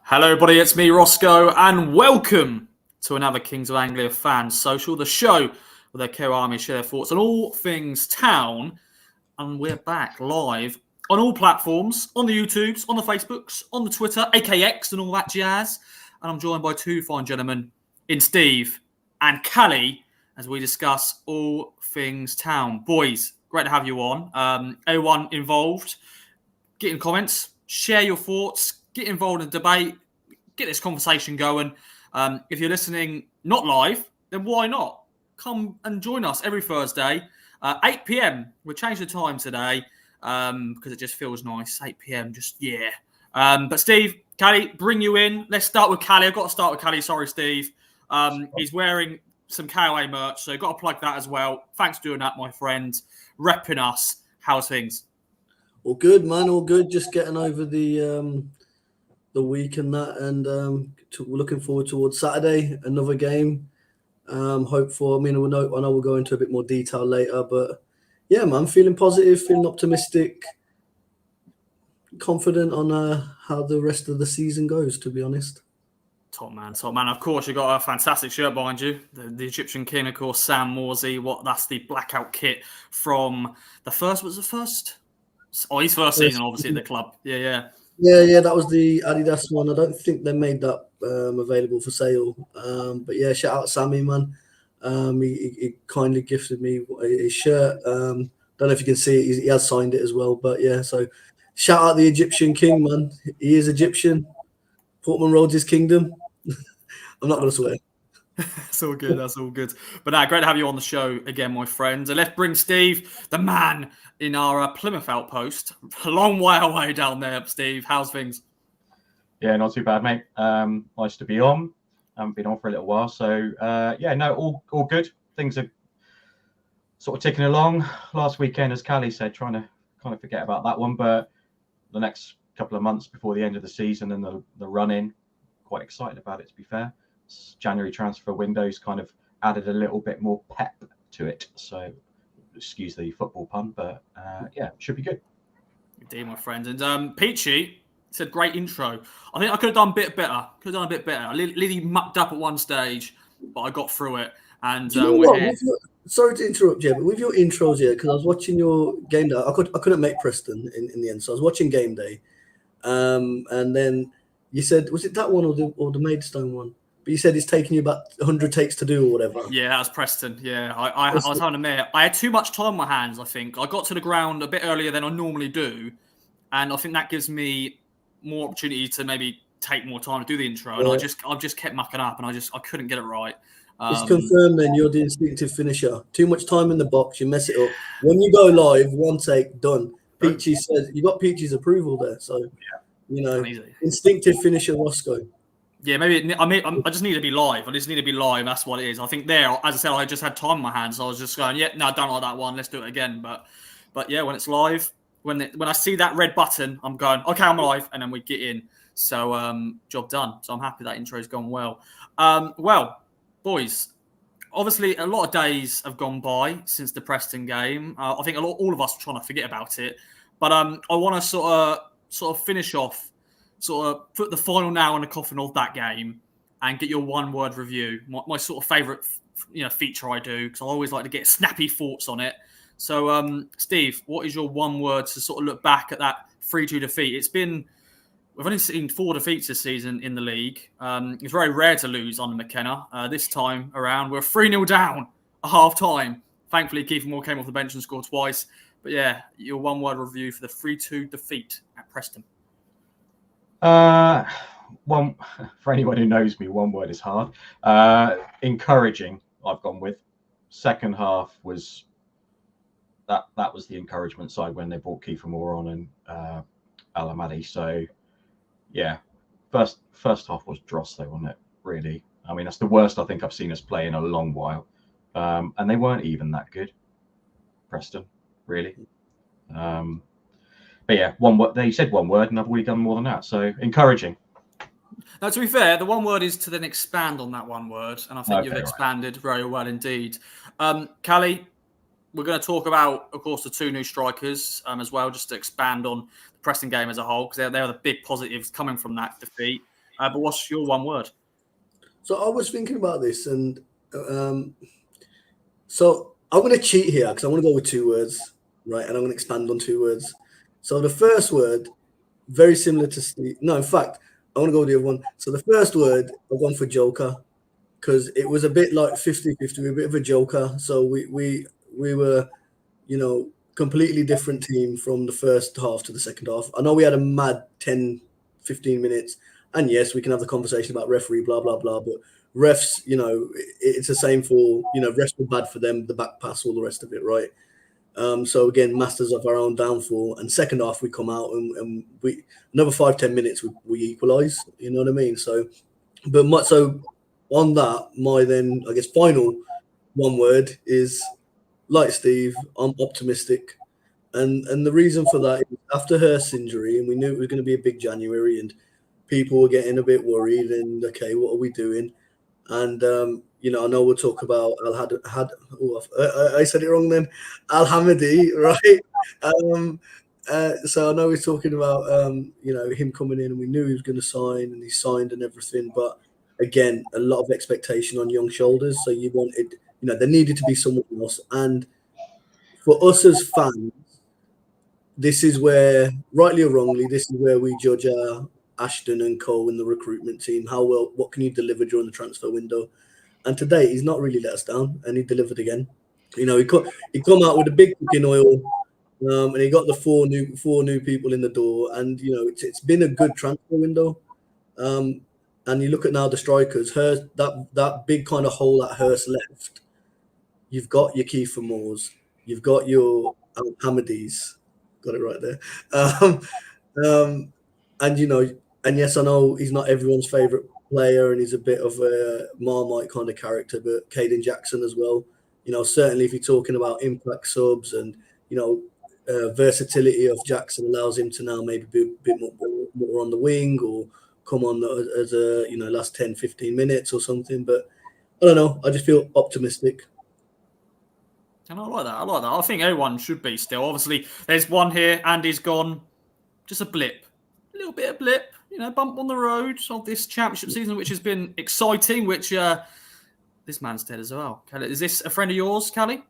Hello, everybody. It's me, Roscoe, and welcome to another Kings of Anglia Fan Social, the show where their KOA Army share their thoughts on all things town. And we're back live on all platforms, on the YouTubes, on the Facebooks, on the Twitter, AKX, and all that jazz. And I'm joined by two fine gentlemen in Steve and Kally as we discuss all things town. Boys, great to have you on. Everyone involved, get in comments, share your thoughts, get involved in the debate, get this conversation going. If you're listening not live, then why not? Come and join us every Thursday, 8 p.m. We'll change the time today because it just feels nice. 8 p.m. But Steve, Kally, bring you in. Let's start with Kally. I've got to start with Kally. Sorry, Steve. He's wearing some KOA merch, so got to plug that as well. Thanks for doing that, my friend. Repping us. How's things? All good, man. All good. Just getting over the week and that, and we're looking forward towards Saturday, another game. I know we'll go into a bit more detail later, but yeah, man, feeling positive, feeling optimistic, confident on how the rest of the season goes, to be honest. Top man. Of course, you've got a fantastic shirt behind you. The Egyptian King, of course, Sam Morsey. That's the blackout kit from the first. Was the first? Oh, his first season, obviously, at the club. Yeah. Yeah, that was the Adidas one. I don't think they made that available for sale. But yeah, shout out Sammy, man. He kindly gifted me his shirt. Don't know if you can see it. He has signed it as well. But yeah, so shout out the Egyptian King, man. He is Egyptian. Portman Road's his kingdom. I'm not going to swear. That's all good. But great to have you on the show again, my friends. And let's bring Steve, the man in our Plymouth outpost. A long way away down there, Steve. How's things? Yeah, not too bad, mate. Nice to be on. I haven't been on for a little while. So, all good. Things are sort of ticking along. Last weekend, as Kally said, trying to kind of forget about that one. But the next couple of months before the end of the season and the run-in, quite excited about it, to be fair. January transfer windows kind of added a little bit more pep to it. So, excuse the football pun, but should be good. Indeed, my friend. And Peachy said, great intro. I think I could have done a bit better. Lily mucked up at one stage, but I got through it. And sorry to interrupt you, but with your intros here, because I was watching your game day. I couldn't make Preston in the end, so I was watching game day. And then you said, was it that one or the Maidstone one? But you said it's taking you about 100 takes to do or whatever. Yeah, that was Preston. Yeah, I was having to admit, I had too much time on my hands, I think. I got to the ground a bit earlier than I normally do. And I think that gives me more opportunity to maybe take more time to do the intro. And I've just kept mucking up and I couldn't get it right. It's confirmed then you're the instinctive finisher. Too much time in the box, you mess it up. When you go live, one take, done. Peachy says, you got Peachy's approval there. So, instinctive finisher Roscoe. Yeah, maybe. I just need to be live. That's what it is. I think there, as I said, I just had time on my hands. So I was just going, I don't like that one. Let's do it again. But yeah, when it's live, when I see that red button, I'm going, okay, I'm live, and then we get in. So job done. So I'm happy that intro's gone well. Well, boys, obviously a lot of days have gone by since the Preston game. I think all of us are trying to forget about it. But I want to sort of finish off. Sort of put the final nail in the coffin of that game and get your one-word review. My sort of favourite, feature I do, because I always like to get snappy thoughts on it. So, Steve, what is your one word to sort of look back at that 3-2 defeat? We've only seen 4 defeats this season in the league. It's very rare to lose under McKenna. This time around, we're 3-0 down at half-time. Thankfully, Kiefer Moore came off the bench and scored twice. But yeah, your one-word review for the 3-2 defeat at Preston. One for anyone who knows me, one word is hard. Encouraging, I've gone with. Second half was that was the encouragement side when they brought Kiefer Moore on and Alamadi. So yeah, first half was dross though, wasn't it? Really, I mean that's the worst I think I've seen us play in a long while, and they weren't even that good. Preston, really. But yeah, one word. They said one word, and I've already done more than that. So encouraging. Now, to be fair, the one word is to then expand on that one word, and I think you've expanded very well indeed. Kally, we're going to talk about, of course, the 2 new strikers as well, just to expand on the Preston game as a whole, because they're the big positives coming from that defeat. But what's your one word? So I was thinking about this, and so I'm going to cheat here because I want to go with 2 words, right? And I'm going to expand on 2 words. So the first word, very similar to Steve. No, in fact, I want to go with the other one. So the first word, I've gone for Joker because it was a bit like 50-50. We were a bit of a Joker. So we were, completely different team from the first half to the second half. I know we had a mad 10, 15 minutes. And yes, we can have the conversation about referee, blah, blah, blah. But refs, it's the same for, refs were bad for them, the back pass, all the rest of it, right? So again, masters of our own downfall. And second half, we come out and we another 5-10 minutes we equalise. You know what I mean? So on that, my then I guess final one word is like Steve. I'm optimistic, and the reason for that is after Hurst's injury, and we knew it was going to be a big January, and people were getting a bit worried. And okay, what are we doing? And I know we'll talk about I said it wrong then. Al Hamidi, right? So I know we're talking about him coming in, and we knew he was going to sign, and he signed and everything. But again, a lot of expectation on young shoulders. So you wanted, there needed to be someone else. And for us as fans, this is where, rightly or wrongly, this is where we judge Ashton and Cole in the recruitment team. What can you deliver during the transfer window? And today he's not really let us down, and he delivered again. He come out with a big cooking oil, and he got the four new people in the door, and it's been a good transfer window. And you look at now the strikers, that big kind of hole that Hurst left. You've got your Kiefer Moores, you've got your Hamidis, got it right there. And yes, I know he's not everyone's favourite player, and he's a bit of a Marmite kind of character, but Caden Jackson as well. Certainly if you're talking about impact subs and, versatility of Jackson allows him to now maybe be a bit more on the wing or come on as a, last 10, 15 minutes or something. But I don't know. I just feel optimistic. And I like that. I think everyone should be still. Obviously, there's one here. Andy's gone. Just a blip. A little bit of blip. Bump on the road of this championship season, which has been exciting, which this man's dead as well. Is this a friend of yours, Kally?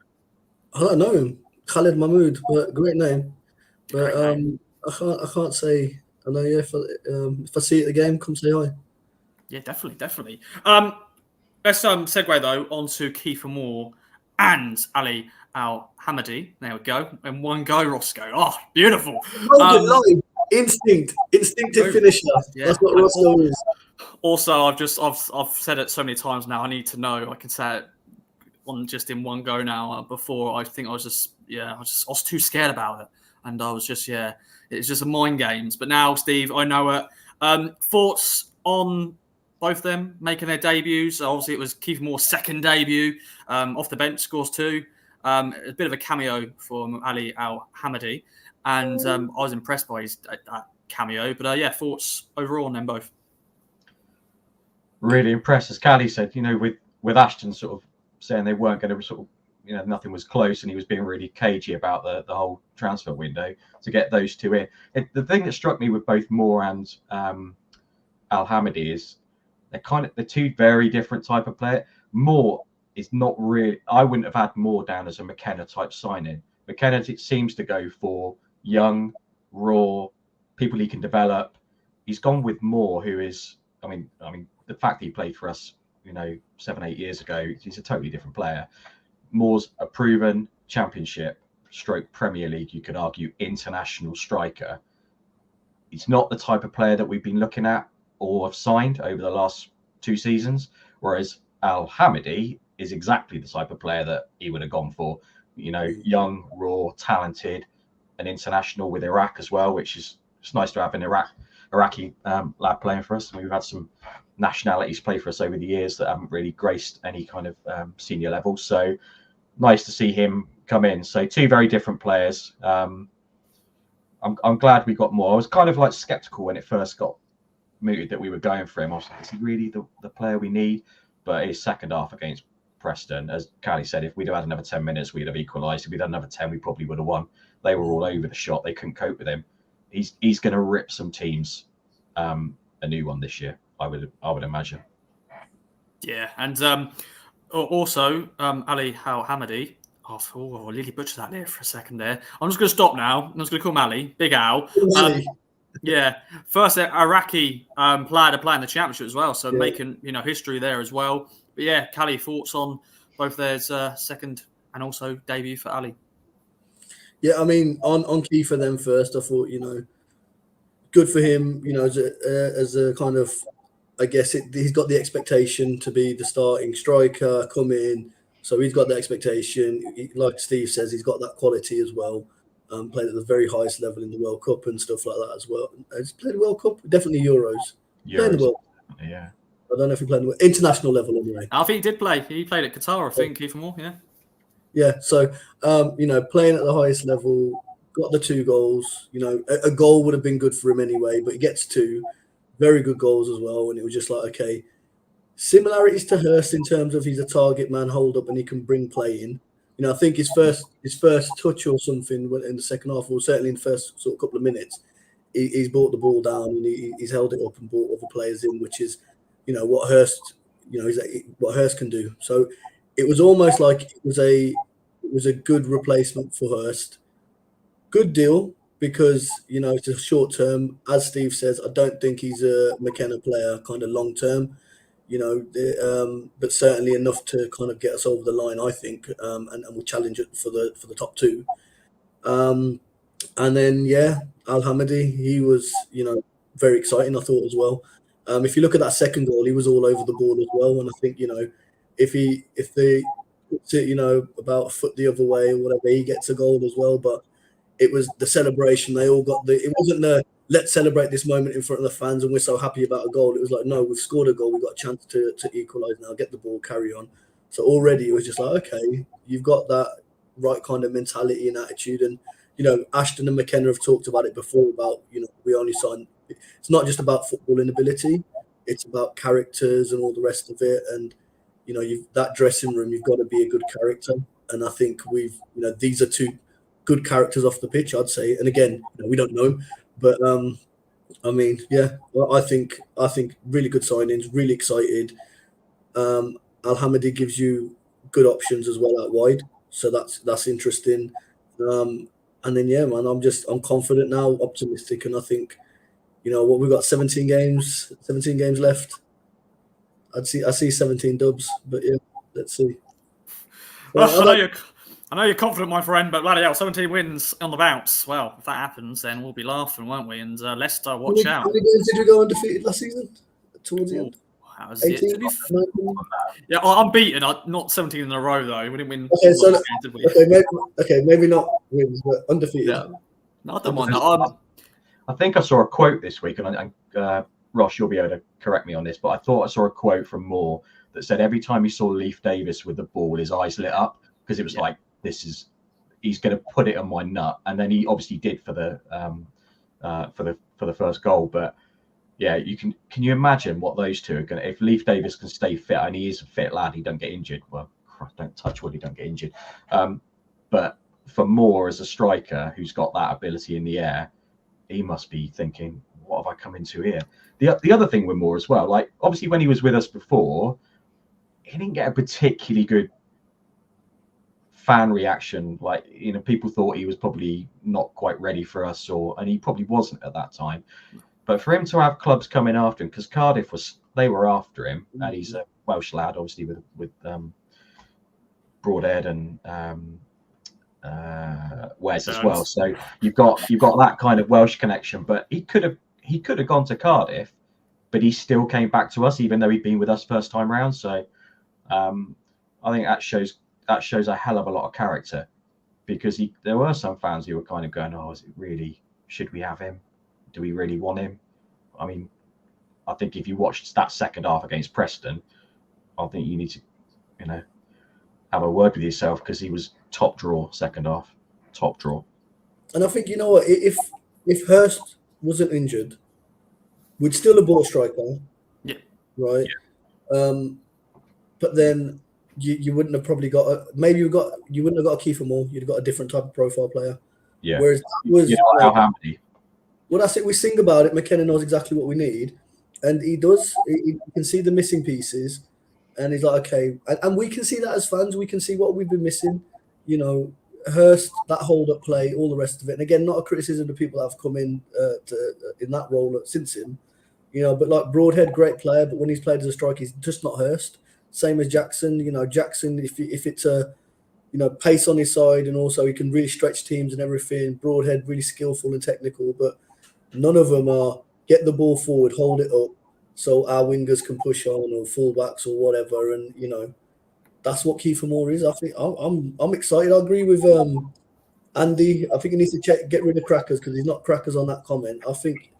I don't know him. Khalid Mahmood, but great name. But I can't say. I know. Yeah, if I see it at the game, come say hi. Yeah, definitely. Let's segue though onto Kiefer Moore and Ali Al Hamidi. There we go. And one go, Roscoe. Oh, beautiful. Instinctive finisher. Yeah. That's what Roscoe is. Also, I've said it so many times now. I need to know. I can say it in one go now. Before I think I was too scared about it, and I was just it's just a mind games. But now, Steve, I know it. Thoughts on both of them making their debuts? Obviously, it was Kiefer Moore's second debut. Off the bench, scores 2. A bit of a cameo from Ali Al Hamidi. And I was impressed by his cameo. But thoughts overall on them both? Really impressed, as Kally said. With Ashton sort of saying they weren't going to sort of, nothing was close, and he was being really cagey about the whole transfer window. To get those two in, the thing that struck me with both Moore and Al Hamidi is they're two very different type of player. Moore is not really. I wouldn't have had Moore down as a McKenna type signing. McKenna, it seems to go for young, raw people he can develop. He's gone with Moore, who is, I mean, the fact that he played for us, 7-8 years ago, he's a totally different player. Moore's a proven championship / Premier League, you could argue, international striker. He's not the type of player that we've been looking at or have signed over the last 2 seasons, whereas Al Hamidi is exactly the type of player that he would have gone for. Young, raw, talented, an international with Iraq as well, which is it's nice to have an Iraqi lad playing for us. We've had some nationalities play for us over the years that haven't really graced any kind of senior level. So nice to see him come in. So 2 very different players. I'm glad we got more. I was kind of like skeptical when it first got mooted that we were going for him. I was like, is he really the player we need? But his second half against Preston, as Kally said, if we'd have had another 10 minutes, we'd have equalised. If we'd had another 10, we probably would have won. They were all over the shot. They couldn't cope with him. He's going to rip some teams a new one this year. I would imagine. Yeah, and also Ali Hamadi. Oh, I nearly butchered that there for a second there. I'm just going to stop now. I'm just going to call him Ali, Big Al. Yeah, first Iraqi player to play in the championship as well, so making history there as well. But yeah, Kally, thoughts on both theirs second and also debut for Ali? Yeah, I mean, on key for them first, I thought, good for him, as a kind of, I guess he's got the expectation to be the starting striker, come in. So he's got the expectation. Like Steve says, he's got that quality as well. Played at the very highest level in the World Cup and stuff like that as well. He's played the World Cup, definitely Euros. Playing the World Cup. Yeah. I don't know if he played the international level anyway. I think he did play. He played at Qatar, I think, even more. Yeah. Yeah. So, playing at the highest level, got the 2 goals. A goal would have been good for him anyway, but he gets 2 very good goals as well. And it was just like, okay, similarities to Hurst in terms of he's a target man, hold up, and he can bring play in. I think his first touch or something in the second half, or certainly in the first sort of couple of minutes, he's brought the ball down and he's held it up and brought other players in, which is, what Hurst, what Hurst can do. So it was almost like it was a good replacement for Hurst. Good deal because it's a short term. As Steve says, I don't think he's a McKenna player, kind of long term. But certainly enough to kind of get us over the line, I think, and we'll challenge it for the top 2. And then Al Hamadi, he was very exciting, I thought as well. If you look at that second goal, he was all over the ball as well, and I think if they puts it about a foot the other way or whatever, he gets a goal as well. But it was the celebration; they all got it wasn't the let's celebrate this moment in front of the fans and we're so happy about a goal. It was like, no, we've scored a goal. We've got a chance to equalise now, get the ball, carry on. So already it was just like, okay, you've got that right kind of mentality and attitude. And, Ashton and McKenna have talked about it before about, we only sign. It's not just about footballing ability. It's about characters and all the rest of it. And, that dressing room, you've got to be a good character. And I think these are 2 good characters off the pitch, I'd say. And again, we don't know. But I mean, I think really good signings, really excited. Al Hamadi gives you good options as well out wide, so that's interesting. And then man, I'm confident now, optimistic, and I think what we've got 17 games left. I see 17 dubs, but let's see. Well, I know you're confident, my friend, but bloody hell, 17 wins on the bounce. Well, if that happens, then we'll be laughing, won't we? And Leicester, watch out. How many games did you go undefeated last season? Towards the end? That was 18, yeah, unbeaten. Not 17 in a row, though. We didn't win. Okay, so games, did we? maybe not wins, but undefeated. Yeah. No, I don't mind that. I think I saw a quote this week, and Ross, you'll be able to correct me on this, but I thought I saw a quote from Moore that said every time he saw Leif Davis with the ball, his eyes lit up because it was like, he's going to put it on my nut, and then he obviously did for the first goal. But yeah, can you imagine what those 2 are going to? If Leif Davis can stay fit, and he is a fit lad, he don't get injured. Well, don't touch wood, he don't get injured. But for Moore as a striker who's got that ability in the air, he must be thinking, what have I come into here? The other thing with Moore as well, like obviously when he was with us before, he didn't get a particularly good fan reaction. Like, people thought he was probably not quite ready for us, and he probably wasn't at that time. But for him to have clubs coming after him, because Cardiff they were after him, and he's a Welsh lad, obviously with Broadhead and Wes as well. So you've got that kind of Welsh connection. But he could have gone to Cardiff, but he still came back to us, even though he'd been with us first time round. So I think that shows a hell of a lot of character, because there were some fans who were kind of going, oh, is it really, should we have him? Do we really want him? I mean, I think if you watched that second half against Preston, I think you need to, have a word with yourself, because he was top draw second half, top draw. And I think, what, if Hurst wasn't injured, we'd still have bought a striker. Yeah. Right. Yeah. But then you wouldn't have probably got you wouldn't have got a Kiefer Moore. You'd have got a different type of profile player. Yeah. Whereas that was Al Hamadi. Well, that's it. We sing about it. McKenna knows exactly what we need, and he does. He can see the missing pieces, and he's like, okay, and we can see that as fans. We can see what we've been missing. You know, Hurst, that hold-up play, all the rest of it. And again, not a criticism of people that have come in in that role since him. You know, but like Broadhead, great player, but when he's played as a striker, he's just not Hurst. Same as Jackson. You know, Jackson, if it's a pace on his side, and also he can really stretch teams and everything. Broadhead, really skillful and technical, but none of them are get the ball forward, hold it up, so our wingers can push on, or fullbacks or whatever. And that's what Kiefer Moore is. I think I'm excited. I agree with Andy. I think he needs to get rid of Crackers, because he's not Crackers on that comment. I think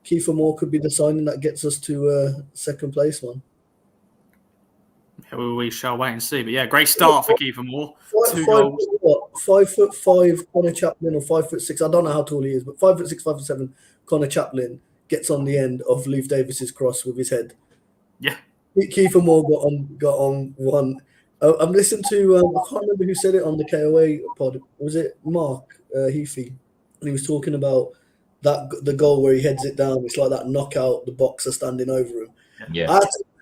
Kiefer Moore could be the signing that gets us to second place, man. Yeah, we shall wait and see. But yeah, great start for Kiefer Moore. 5'5" Connor Chaplin, or 5'6"? I don't know how tall he is, but 5'6", 5'7" Connor Chaplin gets on the end of Leif Davis's cross with his head. Yeah, Kiefer Moore got on one. I'm listening to I can't remember who said it on the KOA pod. Was it Mark Heafy? And he was talking about the goal where he heads it down. It's like that knockout. The boxer standing over him. Yeah.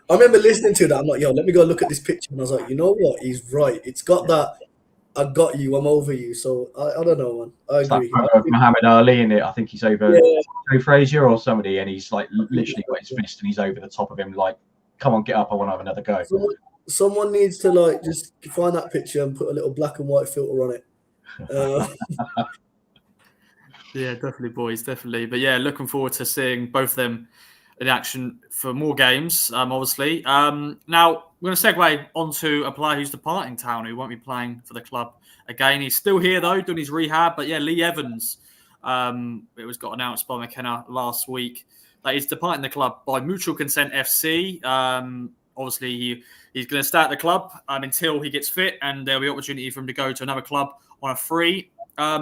I remember listening to that. I'm like, yo, let me go look at this picture. And I was like, you know what? He's right. It's got that. I got you. I'm over you. So I don't know, man. I agree. Muhammad Ali in it. I think he's over Joe Frazier or somebody, and he's like literally got his fist and he's over the top of him. Like, come on, get up. I want to have another go. Someone needs to like just find that picture and put a little black and white filter on it. Yeah, definitely, boys, definitely. But yeah, looking forward to seeing both of them in action for more games, obviously. Now, we're going to segue onto a player who's departing town, who won't be playing for the club again. He's still here, though, doing his rehab. But yeah, Lee Evans, it was got announced by McKenna last week that he's departing the club by mutual consent FC. Obviously, he's going to stay at the club until he gets fit, and there'll be opportunity for him to go to another club on a free.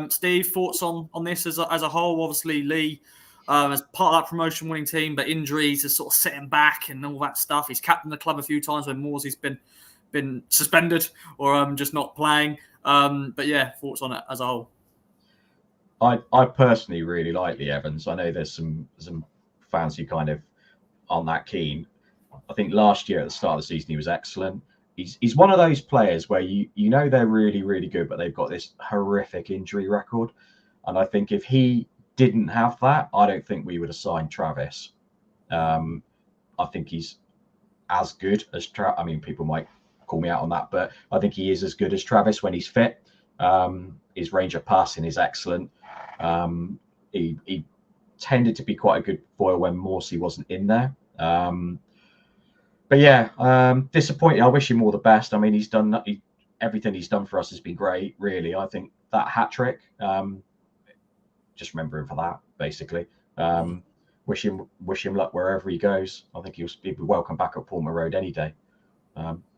Steve, thoughts on this as a whole? Obviously, Lee, as part of that promotion-winning team, but injuries has sort of set him back and all that stuff. He's captained the club a few times when Mooresy's been suspended or just not playing. But yeah, thoughts on it as a whole? I personally really like Lee Evans. I know there's some fans who kind of aren't that keen. I think last year at the start of the season he was excellent. He's one of those players where you know they're really, really good, but they've got this horrific injury record. And I think if he didn't have that, I don't think we would have signed Travis. I think he's as good as I mean, people might call me out on that, but I think he is as good as Travis when he's fit. His range of passing is excellent. He tended to be quite a good foil when Morsey wasn't in there. But yeah, disappointed. I wish him all the best. I mean, he's done everything he's done for us has been great, really. I think that hat trick, just remember him for that, basically. Wish him luck wherever he goes. I think he'll be welcome back at Palmer Road any day.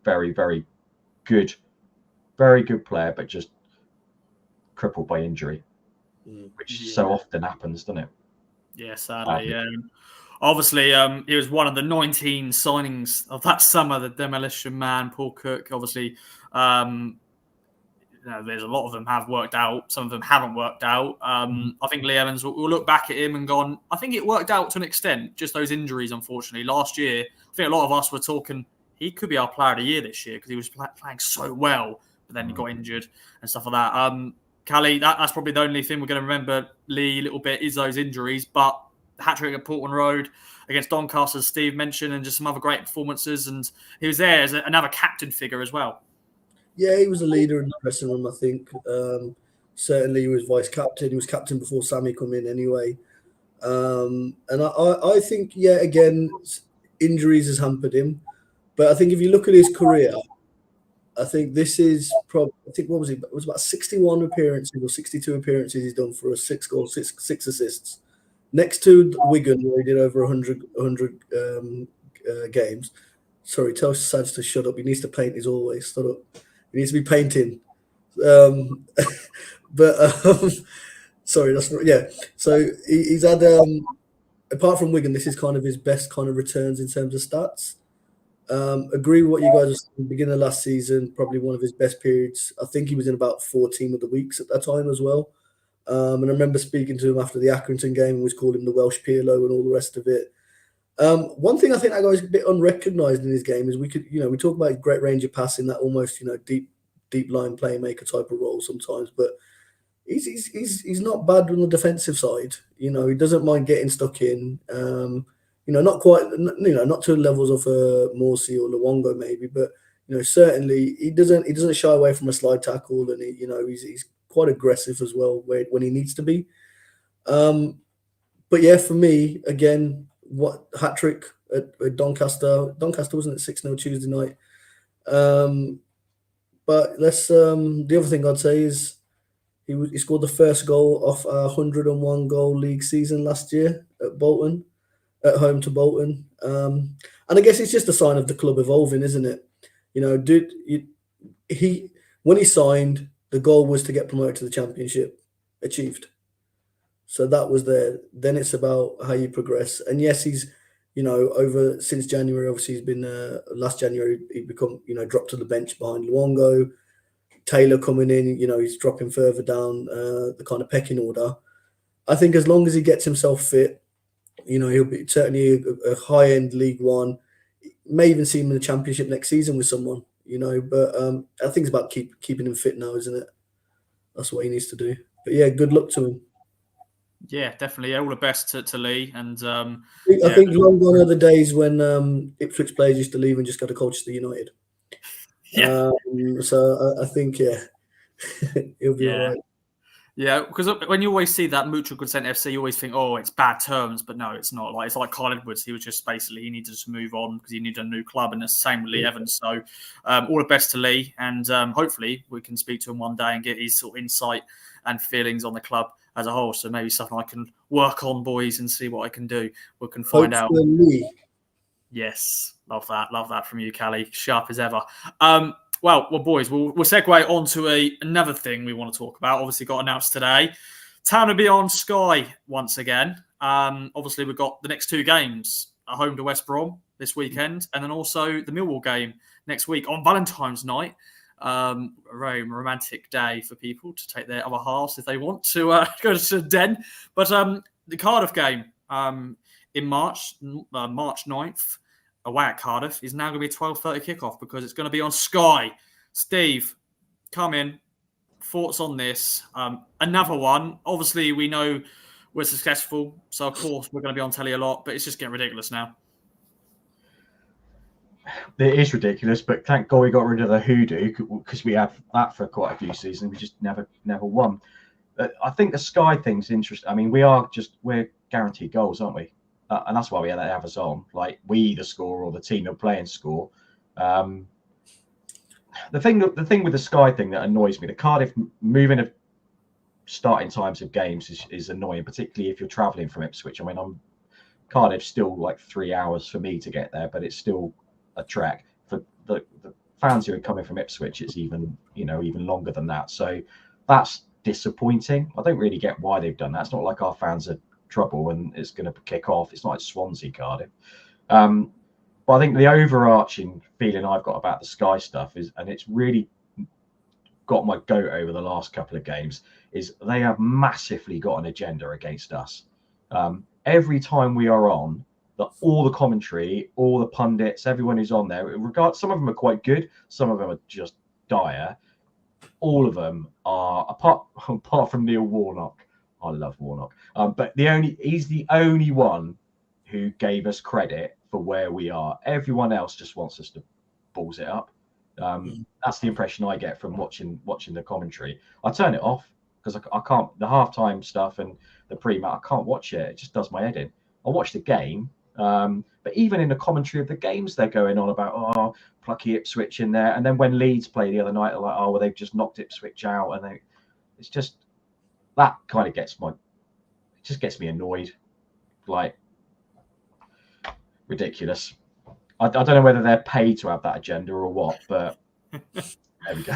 Very, very good player, but just crippled by injury, which so often happens, doesn't it? Yeah, sadly. Obviously, he was one of the 19 signings of that summer. The Demolition Man, Paul Cook. Obviously, there's a lot of them have worked out. Some of them haven't worked out. I think Lee Evans will look back at him and gone, I think it worked out to an extent. Just those injuries, unfortunately. Last year, I think a lot of us were talking he could be our player of the year this year because he was playing so well, but then he got injured and stuff like that. Kally, that's probably the only thing we're going to remember Lee a little bit is those injuries, but the hat-trick at Portland Road against Doncaster, as Steve mentioned, and just some other great performances. And he was there as another captain figure as well. Yeah, he was a leader in the dressing room, I think. Certainly he was vice-captain. He was captain before Sammy come in anyway. And I think, again, injuries has hampered him. But I think if you look at his career, I think this is probably, what was it? It was about 61 appearances or 62 appearances he's done for 6 goals, 6 assists. Next to Wigan, where he did over 100 games. Sorry, tell Sads to shut up. He needs to paint as always. Shut up. He needs to be painting. Sorry, that's So he's had, apart from Wigan, this is kind of his best kind of returns in terms of stats. Agree with what you guys were saying. Beginning of last season, probably one of his best periods. I think he was in about 14 of the weeks at that time as well. And I remember speaking to him after the Accrington game and was calling him the Welsh Pirlo and all the rest of it. One thing I think that guy's a bit unrecognised in his game is we talk about his great range of passing, that almost deep line playmaker type of role sometimes, but he's not bad on the defensive side. He doesn't mind getting stuck in. Not quite, not to the levels of Morsey or Luongo maybe, but certainly he doesn't shy away from a slide tackle, and he's quite aggressive as well when he needs to be. But yeah, for me again, what hat trick at Doncaster? Doncaster wasn't at 6-0 Tuesday night. But the other thing I'd say is he scored the first goal off a 101 goal league season last year at Bolton, at home to Bolton. And I guess it's just a sign of the club evolving, isn't it? When he signed, the goal was to get promoted to the Championship, achieved. So that was there. Then it's about how you progress. And yes, he's, over since January, obviously he's been, last January, he become, dropped to the bench behind Luongo. Taylor coming in, he's dropping further down the kind of pecking order. I think as long as he gets himself fit, he'll be certainly a high-end League One. May even see him in the Championship next season with someone, But I think it's about keeping him fit now, isn't it? That's what he needs to do. But yeah, good luck to him. Yeah, definitely. All the best to Lee. And I think long gone are the days when Ipswich players used to leave and just go to Colchester United. Yeah. So I think, he'll be all right. Yeah, because when you always see that mutual consent FC, you always think, oh, it's bad terms, but no, it's not. It's like Kyle Edwards. He was just basically, he needed to move on because he needed a new club, and the same with Lee Evans. So all the best to Lee, and hopefully we can speak to him one day and get his sort of insight and feelings on the club as a whole. So maybe something I can work on, boys, and see what I can do. We can find out. Yes, love that from you, Kally. Sharp as ever. Well, boys, we'll segue on to another thing we want to talk about. Obviously, got announced today. Town will be on Sky once again. Obviously, we've got the next two games at home to West Brom this weekend, and then also the Millwall game next week on Valentine's night. A very romantic day for people to take their other halves if they want to go to the den. But the Cardiff game in March 9th, away at Cardiff, is now going to be a 12:30 kickoff because it's going to be on Sky. Steve, come in. Thoughts on this? Another one. Obviously, we know we're successful, so of course we're going to be on telly a lot, but it's just getting ridiculous now. It is ridiculous, but thank God we got rid of the hoodoo because we have that for quite a few seasons. We just never won. I think the Sky thing's interesting. I mean, we're guaranteed goals, aren't we? And that's why we have us on. Like, we either score or the team you're playing score. The thing with the Sky thing that annoys me, the Cardiff moving of starting times of games is annoying, particularly if you're travelling from Ipswich. I mean, Cardiff's still like 3 hours for me to get there, but it's still a trek. For the fans who are coming from Ipswich, it's even longer than that. So that's disappointing. I don't really get why they've done that. It's not like our fans are trouble and it's going to kick off. It's not like Swansea, Cardiff. But I think the overarching feeling I've got about the Sky stuff is, and it's really got my goat over the last couple of games, is they have massively got an agenda against us. Every time we are on, all the commentary, all the pundits, everyone who's on there, some of them are quite good, some of them are just dire. All of them are, apart from Neil Warnock. I love Warnock, but he's the only one who gave us credit for where we are. Everyone else just wants us to balls it up. That's the impression I get from watching the commentary. I turn it off because I can't, the halftime stuff and the pre-match, I can't watch it. It just does my head in. I watch the game, but even in the commentary of the games, they're going on about plucky Ipswich in there, and then when Leeds play the other night, they're like, well, they've just knocked Ipswich out, and it's just that kind of gets me annoyed, like ridiculous. I don't know whether they're paid to have that agenda or what, but there we go.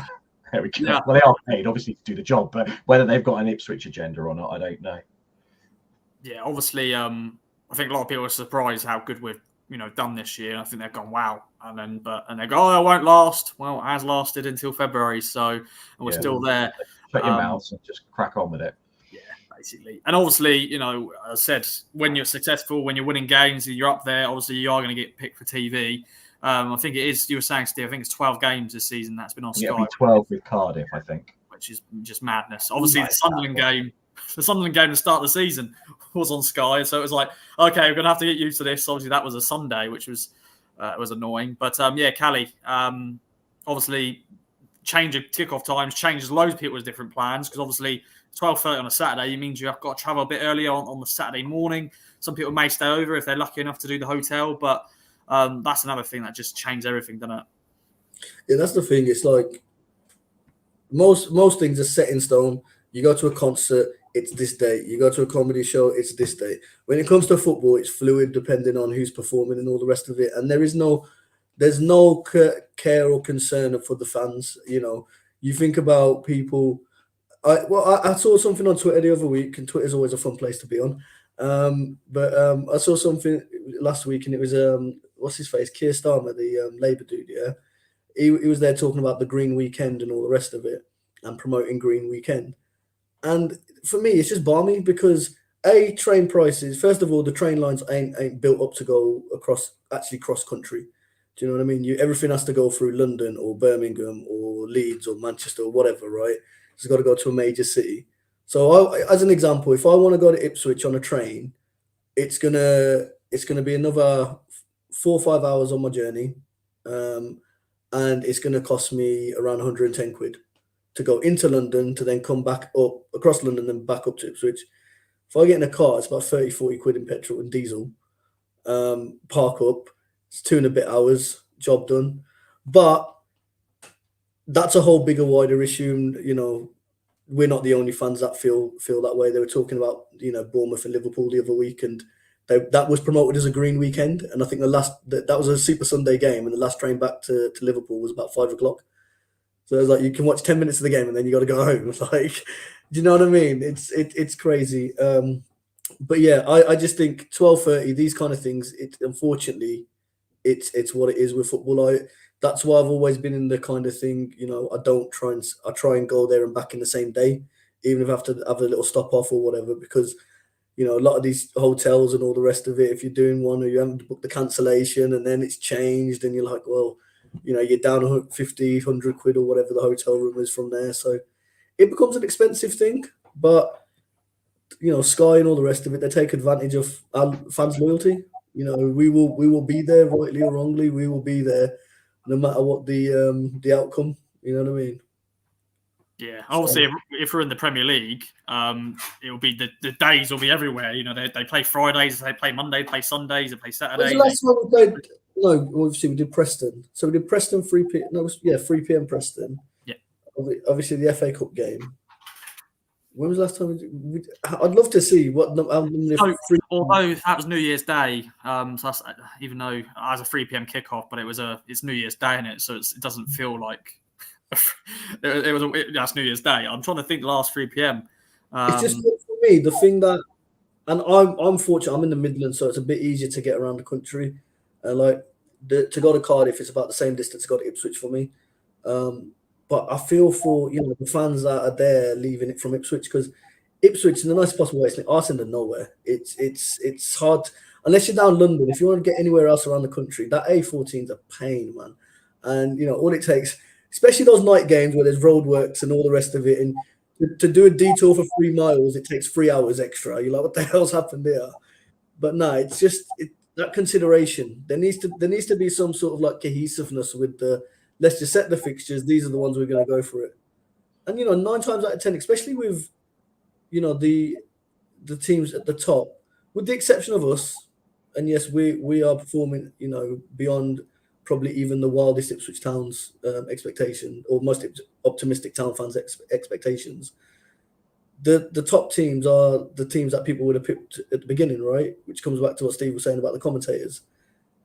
Yeah. Well, they are paid, obviously, to do the job, but whether they've got an Ipswich agenda or not, I don't know. Yeah, obviously, I think a lot of people are surprised how good we've done this year. I think they've gone wow, and they go, it won't last. Well, it has lasted until February, so we're still there. Shut your mouths and just crack on with it. Yeah, basically. And obviously, you know, as I said, when you're successful, when you're winning games, and you're up there, obviously you are going to get picked for TV. I think it is. You were saying, Steve, I think it's 12 games this season that's been on Sky. It'll be 12 with Cardiff, I think. Which is just madness. Obviously, the Sunderland game to start the season was on Sky, so it was like, okay, we're going to have to get used to this. Obviously, that was a Sunday, which was annoying. But yeah, Kally, obviously, change of kickoff times changes loads of people's different plans because obviously 12:30 on a Saturday means you've got to travel a bit earlier on the Saturday morning. Some people may stay over if they're lucky enough to do the hotel, but that's another thing that just changed everything, doesn't it? Yeah, that's the thing. It's like most things are set in stone. You go to a concert, it's this date. You go to a comedy show, it's this date. When it comes to football, it's fluid depending on who's performing and all the rest of it. And there's no care or concern for the fans. You know, you think about people. I saw something on Twitter the other week, and Twitter's always a fun place to be on. I saw something last week, and it was what's his face, Keir Starmer, the Labour dude. Yeah, he was there talking about the Green Weekend and all the rest of it, and promoting Green Weekend. And for me, it's just balmy because train prices. First of all, the train lines ain't built up to go cross country. Do you know what I mean? Everything has to go through London or Birmingham or Leeds or Manchester or whatever, right? It's got to go to a major city. So, as an example, if I want to go to Ipswich on a train, it's gonna be another 4 or 5 hours on my journey, and it's gonna cost me around 110 quid to go into London to then come back up across London and back up to Ipswich. If I get in a car, it's about 30, 40 quid in petrol and diesel. Park up, it's 2 and a bit hours, job done. But that's a whole bigger, wider issue. You know, we're not the only fans that feel that way. They were talking about, you know, Bournemouth and Liverpool the other week, and that was promoted as a Green Weekend. And I think that was a Super Sunday game, and the last train back to Liverpool was about 5 o'clock. So it was like you can watch 10 minutes of the game and then you got to go home. It's like, do you know what I mean? It's crazy. But yeah, I just think 12:30, these kind of things. Unfortunately, it's what it is with football. That's why I've always been in the kind of thing. You know, I try and go there and back in the same day, even if I have to have a little stop off or whatever, because you know a lot of these hotels and all the rest of it. If you're doing one or you haven't booked the cancellation and then it's changed, and you're like, well, you know, you're down 50, 100 quid or whatever the hotel room is from there. So it becomes an expensive thing. But, you know, Sky and all the rest of it, they take advantage of our fans' loyalty. You know, we will be there, rightly or wrongly. We will be there no matter what the outcome. You know what I mean? Yeah, obviously, if we're in the Premier League, it will be the days will be everywhere. You know, they play Fridays, they play Monday, they play Sundays, they play Saturdays. When's the last time we played? No, obviously we did Preston. So we did Preston 3 p.m. No, 3 p.m. Preston. Yeah. Obviously the FA Cup game. When was the last time I'd love to see what. Although that was New Year's Day, so that's, even though as a 3 p.m. kickoff, but it's New Year's Day in it, so it doesn't feel like that's New Year's Day. I'm trying to think last 3 p.m. It's just for me the thing that, and I'm fortunate. I'm in the Midlands, so it's a bit easier to get around the country. To go to Cardiff, it's about the same distance to go to Ipswich for me. But I feel for, you know, the fans that are there leaving it from Ipswich, because Ipswich, in the nicest possible way, it's like arse end of nowhere. It's hard unless you're down London. If you want to get anywhere else around the country, that A14 is a pain, man. And you know, all it takes, especially those night games where there's roadworks and all the rest of it, and to do a detour for 3 miles, it takes 3 hours extra. You're like, what the hell's happened there? But no, it's just that consideration. There needs to be some sort of like cohesiveness with let's just set the fixtures. These are the ones we're going to go for it. And you know, 9 times out of 10, especially with, you know, the teams at the top, with the exception of us, and yes, we are performing, you know, beyond probably even the wildest Ipswich Town's expectation, or most optimistic Town fans' expectations. The top teams are the teams that people would have picked at the beginning, right? Which comes back to what Steve was saying about the commentators.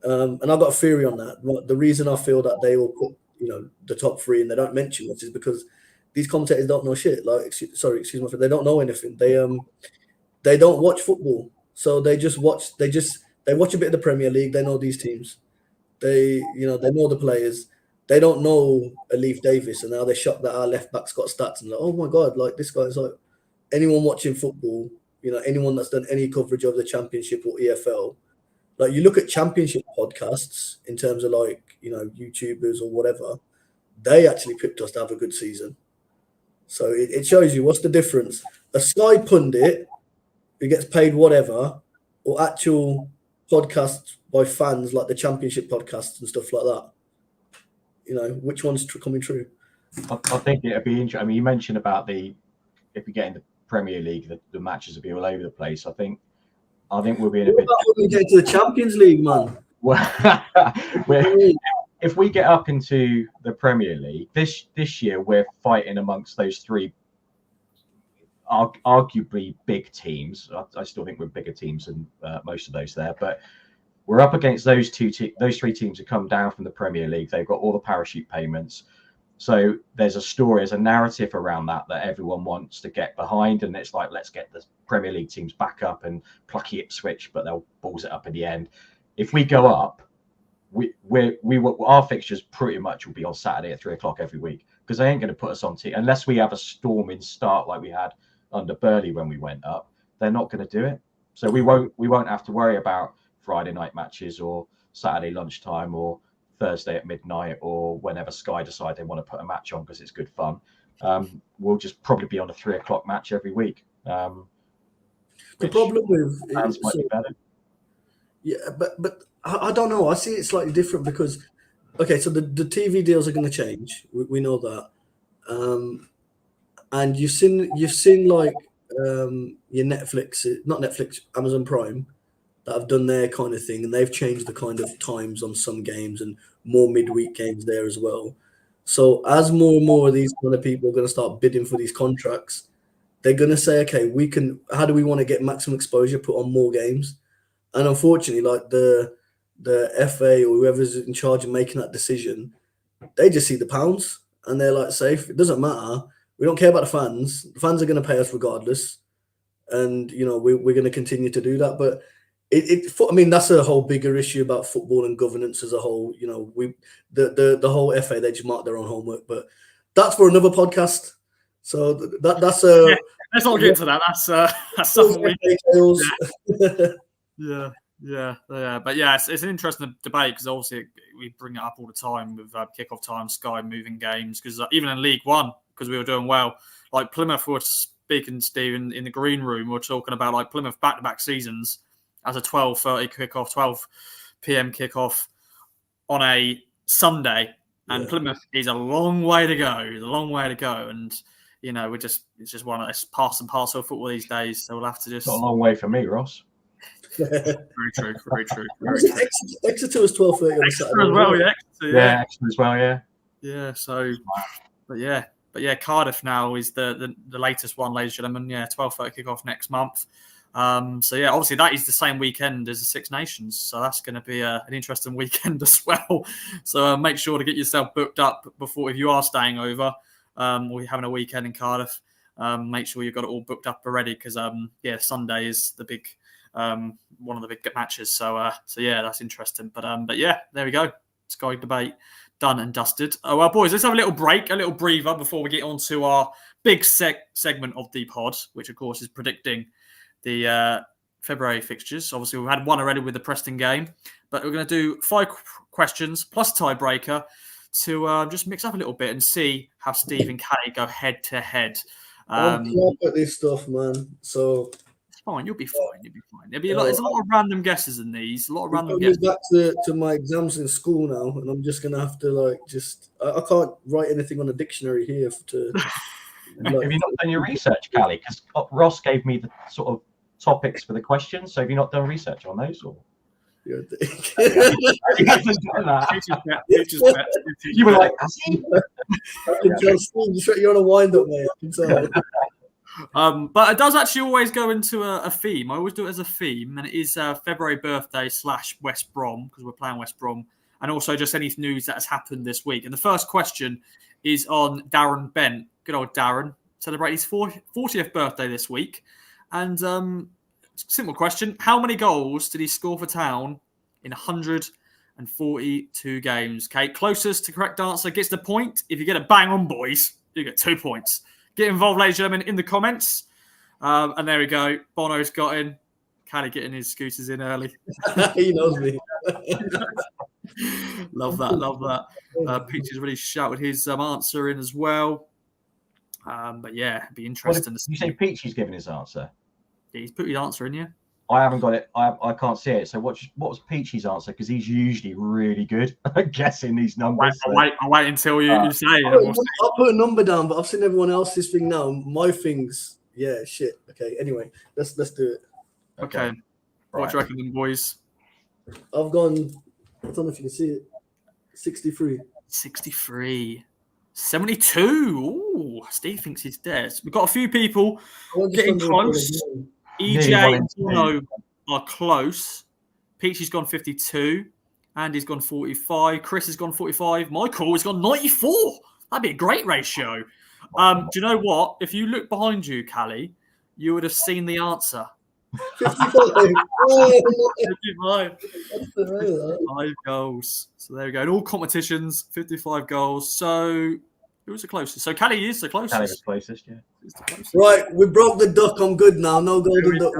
And I've got a theory on that. The reason I feel that they all put, you know, the top 3 and they don't mention it is because these commentators don't know shit. Like, excuse me, they don't know anything. They don't watch football, so they watch a bit of the Premier League. They know these teams. They know the players. They don't know Alif Davis, and now they're shocked that our left back's got stats and like, oh my god, like this guy's like anyone watching football, anyone that's done any coverage of the Championship or EFL, like you look at Championship podcasts in terms of YouTubers or whatever, they actually picked us to have a good season. So it shows you what's the difference. A Sky pundit who gets paid whatever, or actual podcasts by fans like the Championship podcasts and stuff like that. Which one's coming true? I think it'd be interesting. I mean, you mentioned about if we get in the Premier League, the matches will be all over the place. I think we'll be in a bit. When we get to the Champions League, man. If we get up into the Premier League this year, we're fighting amongst those three arguably big teams. I still think we're bigger teams than most of those there, but we're up against those three teams who come down from the Premier League. They've got all the parachute payments. So there's a narrative around that everyone wants to get behind, and it's like, let's get the Premier League teams back up and plucky Ipswich, but they'll balls it up in the end. If we go up, our fixtures pretty much will be on Saturday at 3:00 every week, because they ain't going to put us on unless we have a storming start like we had under Burley when we went up. They're not going to do it. So we won't have to worry about Friday night matches or Saturday lunchtime or Thursday at midnight or whenever Sky decide they want to put a match on because it's good fun. We'll just probably be on a 3:00 match every week. The problem with fans might be better. Yeah, but I don't know. I see it slightly different because, okay, so the TV deals are going to change. We know that, and you've seen like your Amazon Prime, that have done their kind of thing, and they've changed the kind of times on some games and more midweek games there as well. So as more and more of these kind of people are going to start bidding for these contracts, they're going to say, okay, how do we want to get maximum exposure, put on more games? And unfortunately, like the FA or whoever's in charge of making that decision, they just see the pounds and they're like, safe, it doesn't matter. We don't care about the fans. The fans are going to pay us regardless. And, we're going to continue to do that. But that's a whole bigger issue about football and governance as a whole. The whole FA, they just mark their own homework, but that's for another podcast. So that's let's not get into that. That's something Yeah. But yeah, it's an interesting debate because obviously we bring it up all the time with kickoff time, Sky moving games, because even in League One, because we were doing well, like Plymouth were speaking, Stephen, in the green room, we were talking about like Plymouth back-to-back seasons as a 12:30 kickoff, 12 p.m. kickoff on a Sunday, and Plymouth is a long way to go. It's a long way to go, and it's just one of those part and parcel of football these days. So we'll have to just. Not a long way for me, Ross. Very true. Exeter was 12:30 on Exeter as well, yeah. Exeter as well, yeah. Yeah. So, but yeah, Cardiff now is the latest one, ladies and gentlemen. Yeah, 12:30 kickoff next month. So yeah, obviously that is the same weekend as the Six Nations, so that's going to be an interesting weekend as well. So make sure to get yourself booked up before, if you are staying over or you're having a weekend in Cardiff. Make sure you've got it all booked up already because Sunday is the big one of the big matches. So yeah, that's interesting. But yeah, there we go. Sky debate done and dusted. Oh well, boys, let's have a little break, a little breather before we get on to our big segment of the pod, which of course is predicting the February fixtures. Obviously, we've had one already with the Preston game, but we're going to do 5 questions plus tiebreaker to just mix up a little bit and see how Steve and Kally go head to head. I'm crap at this stuff, man. So it's fine. You'll be fine. There'll be there's a lot of random guesses in these. A lot of random guesses. Back to my exams in school now, and I'm just going to have to I can't write anything on a dictionary here to. Have you not done your research, Kally? Because Ross gave me the sort of topics for the questions. So have you not done research on those? Or you were like, I can tell Steve, you're on a wind up, mate. I can tell. But it does actually always go into a theme. I always do it as a theme, and it is February birthday / West Brom, because we're playing West Brom, and also just any news that has happened this week. And the first question is on Darren Bent. Good old Darren, celebrating his 40th birthday this week. And simple question, how many goals did he score for Town in 142 games? Okay, closest to correct answer gets the point. If you get it bang on, boys, you get 2 points. Get involved, ladies and gentlemen, in the comments. And there we go. Bono's got in. Kally getting his scooters in early. He knows me. Love that. Peaches really shouted his answer in as well. But yeah, it'd be interesting. You say Peachy's given his answer? Yeah, he's put his answer in, yeah. I haven't got it. I can't see it. So what was Peachy's answer? Because he's usually really good at guessing these numbers. I'll wait until you say it. I'll put a number down, but I've seen everyone else's thing now. My thing's shit. Okay. Anyway, let's do it. Okay. What do you reckon, boys? I've gone. I don't know if you can see it. 63. 63. 72. Ooh, Steve thinks he's dead. We've got a few people getting close. EJ and Bono are close. Peachy's gone 52. Andy's gone 45. Chris has gone 45. Michael has gone 94. That'd be a great ratio. Do you know what? If you look behind you, Kally, you would have seen the answer. 55 goals. So there we go. In all competitions, 55 goals. So who was the closest? So Kally is the closest. Kally was closest, yeah. Right, we broke the duck. I'm good now. No golden duck.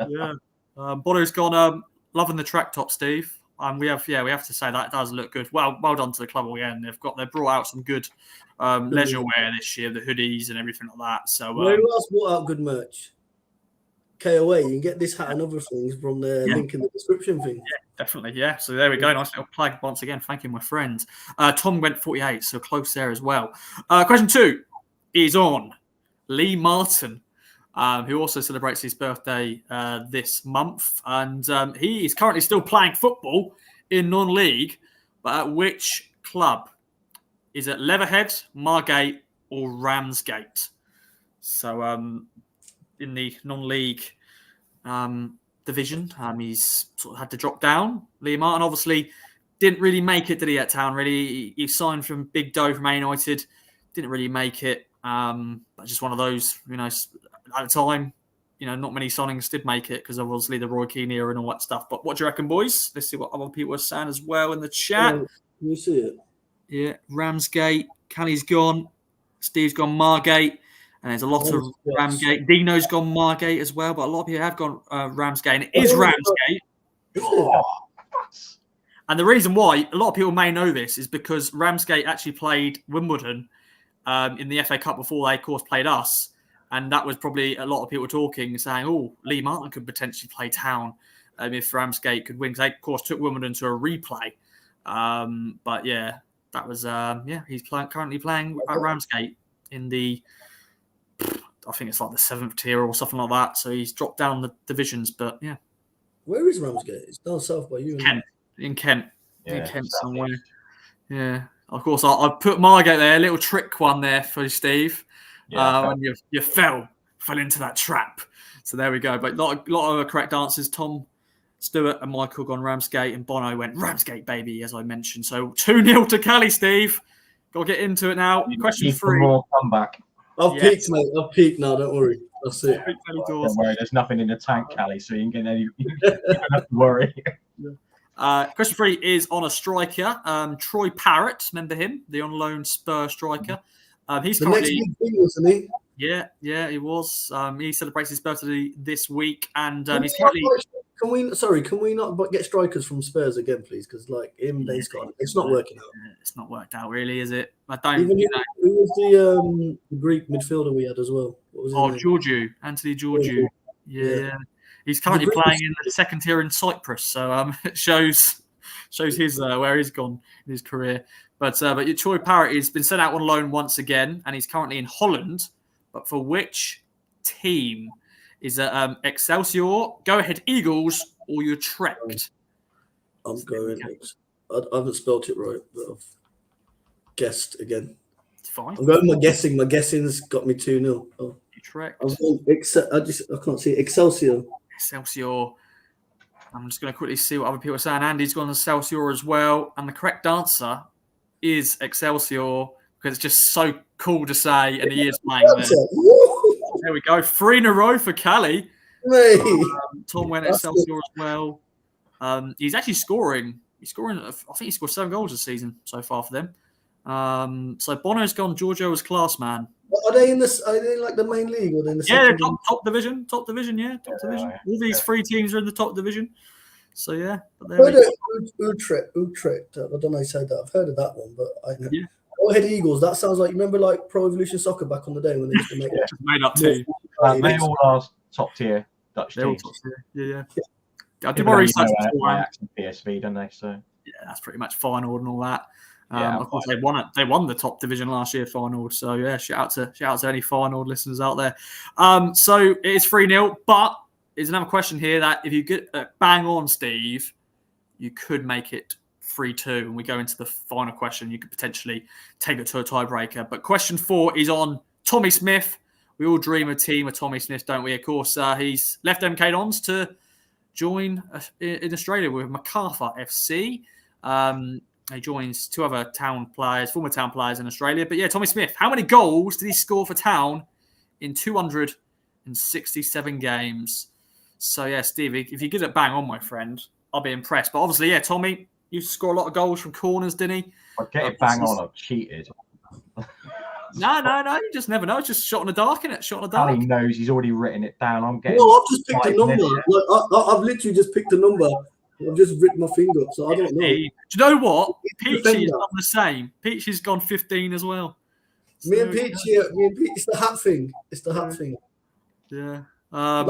Yeah. Bono's gone. Loving the track top, Steve. We have to say that does look good. Well done to the club again. They brought out some good leisure wear this year, the hoodies and everything like that. So who else brought out good merch? KOA. You can get this hat and other things from the link in the description thing. Yeah, definitely. Yeah. So there we go. Nice little plug once again. Thank you, my friend. Tom went 48, so close there as well. Question 2 is on Lee Martin, who also celebrates his birthday this month. And he is currently still playing football in non-league. But at which club? Is it Leatherhead, Margate or Ramsgate? So in the non-league division, he's sort of had to drop down. Lee Martin obviously didn't really make it, did he, at Town, really? He signed from Big Doe from Man United. Didn't really make it. But just one of those, at the time, not many signings did make it because obviously the Roy Keane era and all that stuff. But what do you reckon, boys? Let's see what other people are saying as well in the chat. Can you see it? Yeah, Ramsgate. Kally's gone. Steve's gone Margate. And there's a lot of Ramsgate. Dino's gone Margate as well, but a lot of people have gone Ramsgate. And it is Ramsgate. And the reason why a lot of people may know this is because Ramsgate actually played Wimbledon in the FA Cup before they, of course, played us. And that was probably a lot of people talking, saying, oh, Lee Martin could potentially play Town if Ramsgate could win. Because they, of course, took Wimbledon to a replay. But, yeah, that was, he's currently playing at Ramsgate in the, I think it's like the 7th tier or something like that. So he's dropped down the divisions, but, yeah. Where is Ramsgate? It's down south by you. In Kent. Yeah, in Kent somewhere. Yeah. Of course, I put Margate there, a little trick one there for Steve. Yeah, and you fell into that trap. So there we go. But a lot of correct answers. Tom Stewart and Michael gone Ramsgate, and Bono went Ramsgate, baby, as I mentioned. So 2-0 to Kally, Steve. Got to get into it now. Question 3. More comeback. I've peaked, mate. I've peaked now. Don't worry. That's it. Don't worry. There's nothing in the tank, Kally, so you don't have to worry. Question 3 is on a striker. Troy Parrott, remember him? The on loan Spurs striker. He's the next big thing, wasn't he? Yeah, he was. He celebrates his birthday this week, and he's currently. Can we not get strikers from Spurs again, please? Because it's not working out. It's not worked out, really, is it? I don't. Even who was the Greek midfielder we had as well? What was his name? Georgiou, Anthony Georgiou. Yeah. He's currently playing in the 2nd tier in Cyprus, so it shows his where he's gone in his career. But Troy Parrott has been sent out on loan once again, and he's currently in Holland. But for which team? Is it Excelsior, Go Ahead Eagles, or Utrecht? I'm going. I haven't spelt it right, but I've guessed again. It's fine. I'm going my guessing. My guessing's got me 2-0. Oh. Utrecht. I'm going I can't see it. Excelsior. I'm just going to quickly see what other people are saying. Andy's gone Excelsior as well, and the correct answer is Excelsior because it's just so cool to say, and he is playing there. There we go. 3 in a row for Kally. Tom went Excelsior as well. He's actually scoring. He's scoring. I think he scored 7 goals this season so far for them. So Bono's gone Giorgio as class man. Are they in this? Are they in like the main league or in the Yeah, second? top division. Top division. Yeah, top division. All these 3 teams are in the top division. So yeah, but there Heard we of go. Utrecht. I don't know how you say that. I've heard of that one, but I know. Yeah. Go-Ahead Eagles. That sounds like, you remember like Pro Evolution Soccer back on the day when they used to make Made up team. They all are top tier Dutch They're all teams. top tier. Yeah. I did Even my though research my beforehand. accent PSV, don't they? So Yeah, that's pretty much final and all that. Yeah, of course, they won it. They won the top division last year, final. So yeah, shout out to any final listeners out there. So it is 3-0, but there's another question here that if you get bang on, Steve, you could make it 3-2, and we go into the final question. You could potentially take it to a tiebreaker. But question 4 is on Tommy Smith. We all dream of a team of Tommy Smith, don't we? Of course, he's left MK Dons to join in Australia with MacArthur FC. He joins 2 other former Town players in Australia. But yeah, Tommy Smith, how many goals did he score for Town in 267 games? So yeah, Steve, if you get it bang on, my friend, I'll be impressed. But obviously, yeah, Tommy used to score a lot of goals from corners, didn't he? I get it bang on. I've cheated. No. You just never know. It's just shot in the dark, innit? Shot in the dark. Kally knows he's already written it down. I'm getting. No, I've just picked a 5 number. minutes. Like, I've literally just picked a number. I've just written my finger up, so I don't know. Do you know what? Defender. Peachy's done the same. Peachy's gone 15 as well. Me and Peach, it's the hat thing. It's the hat thing. Yeah. I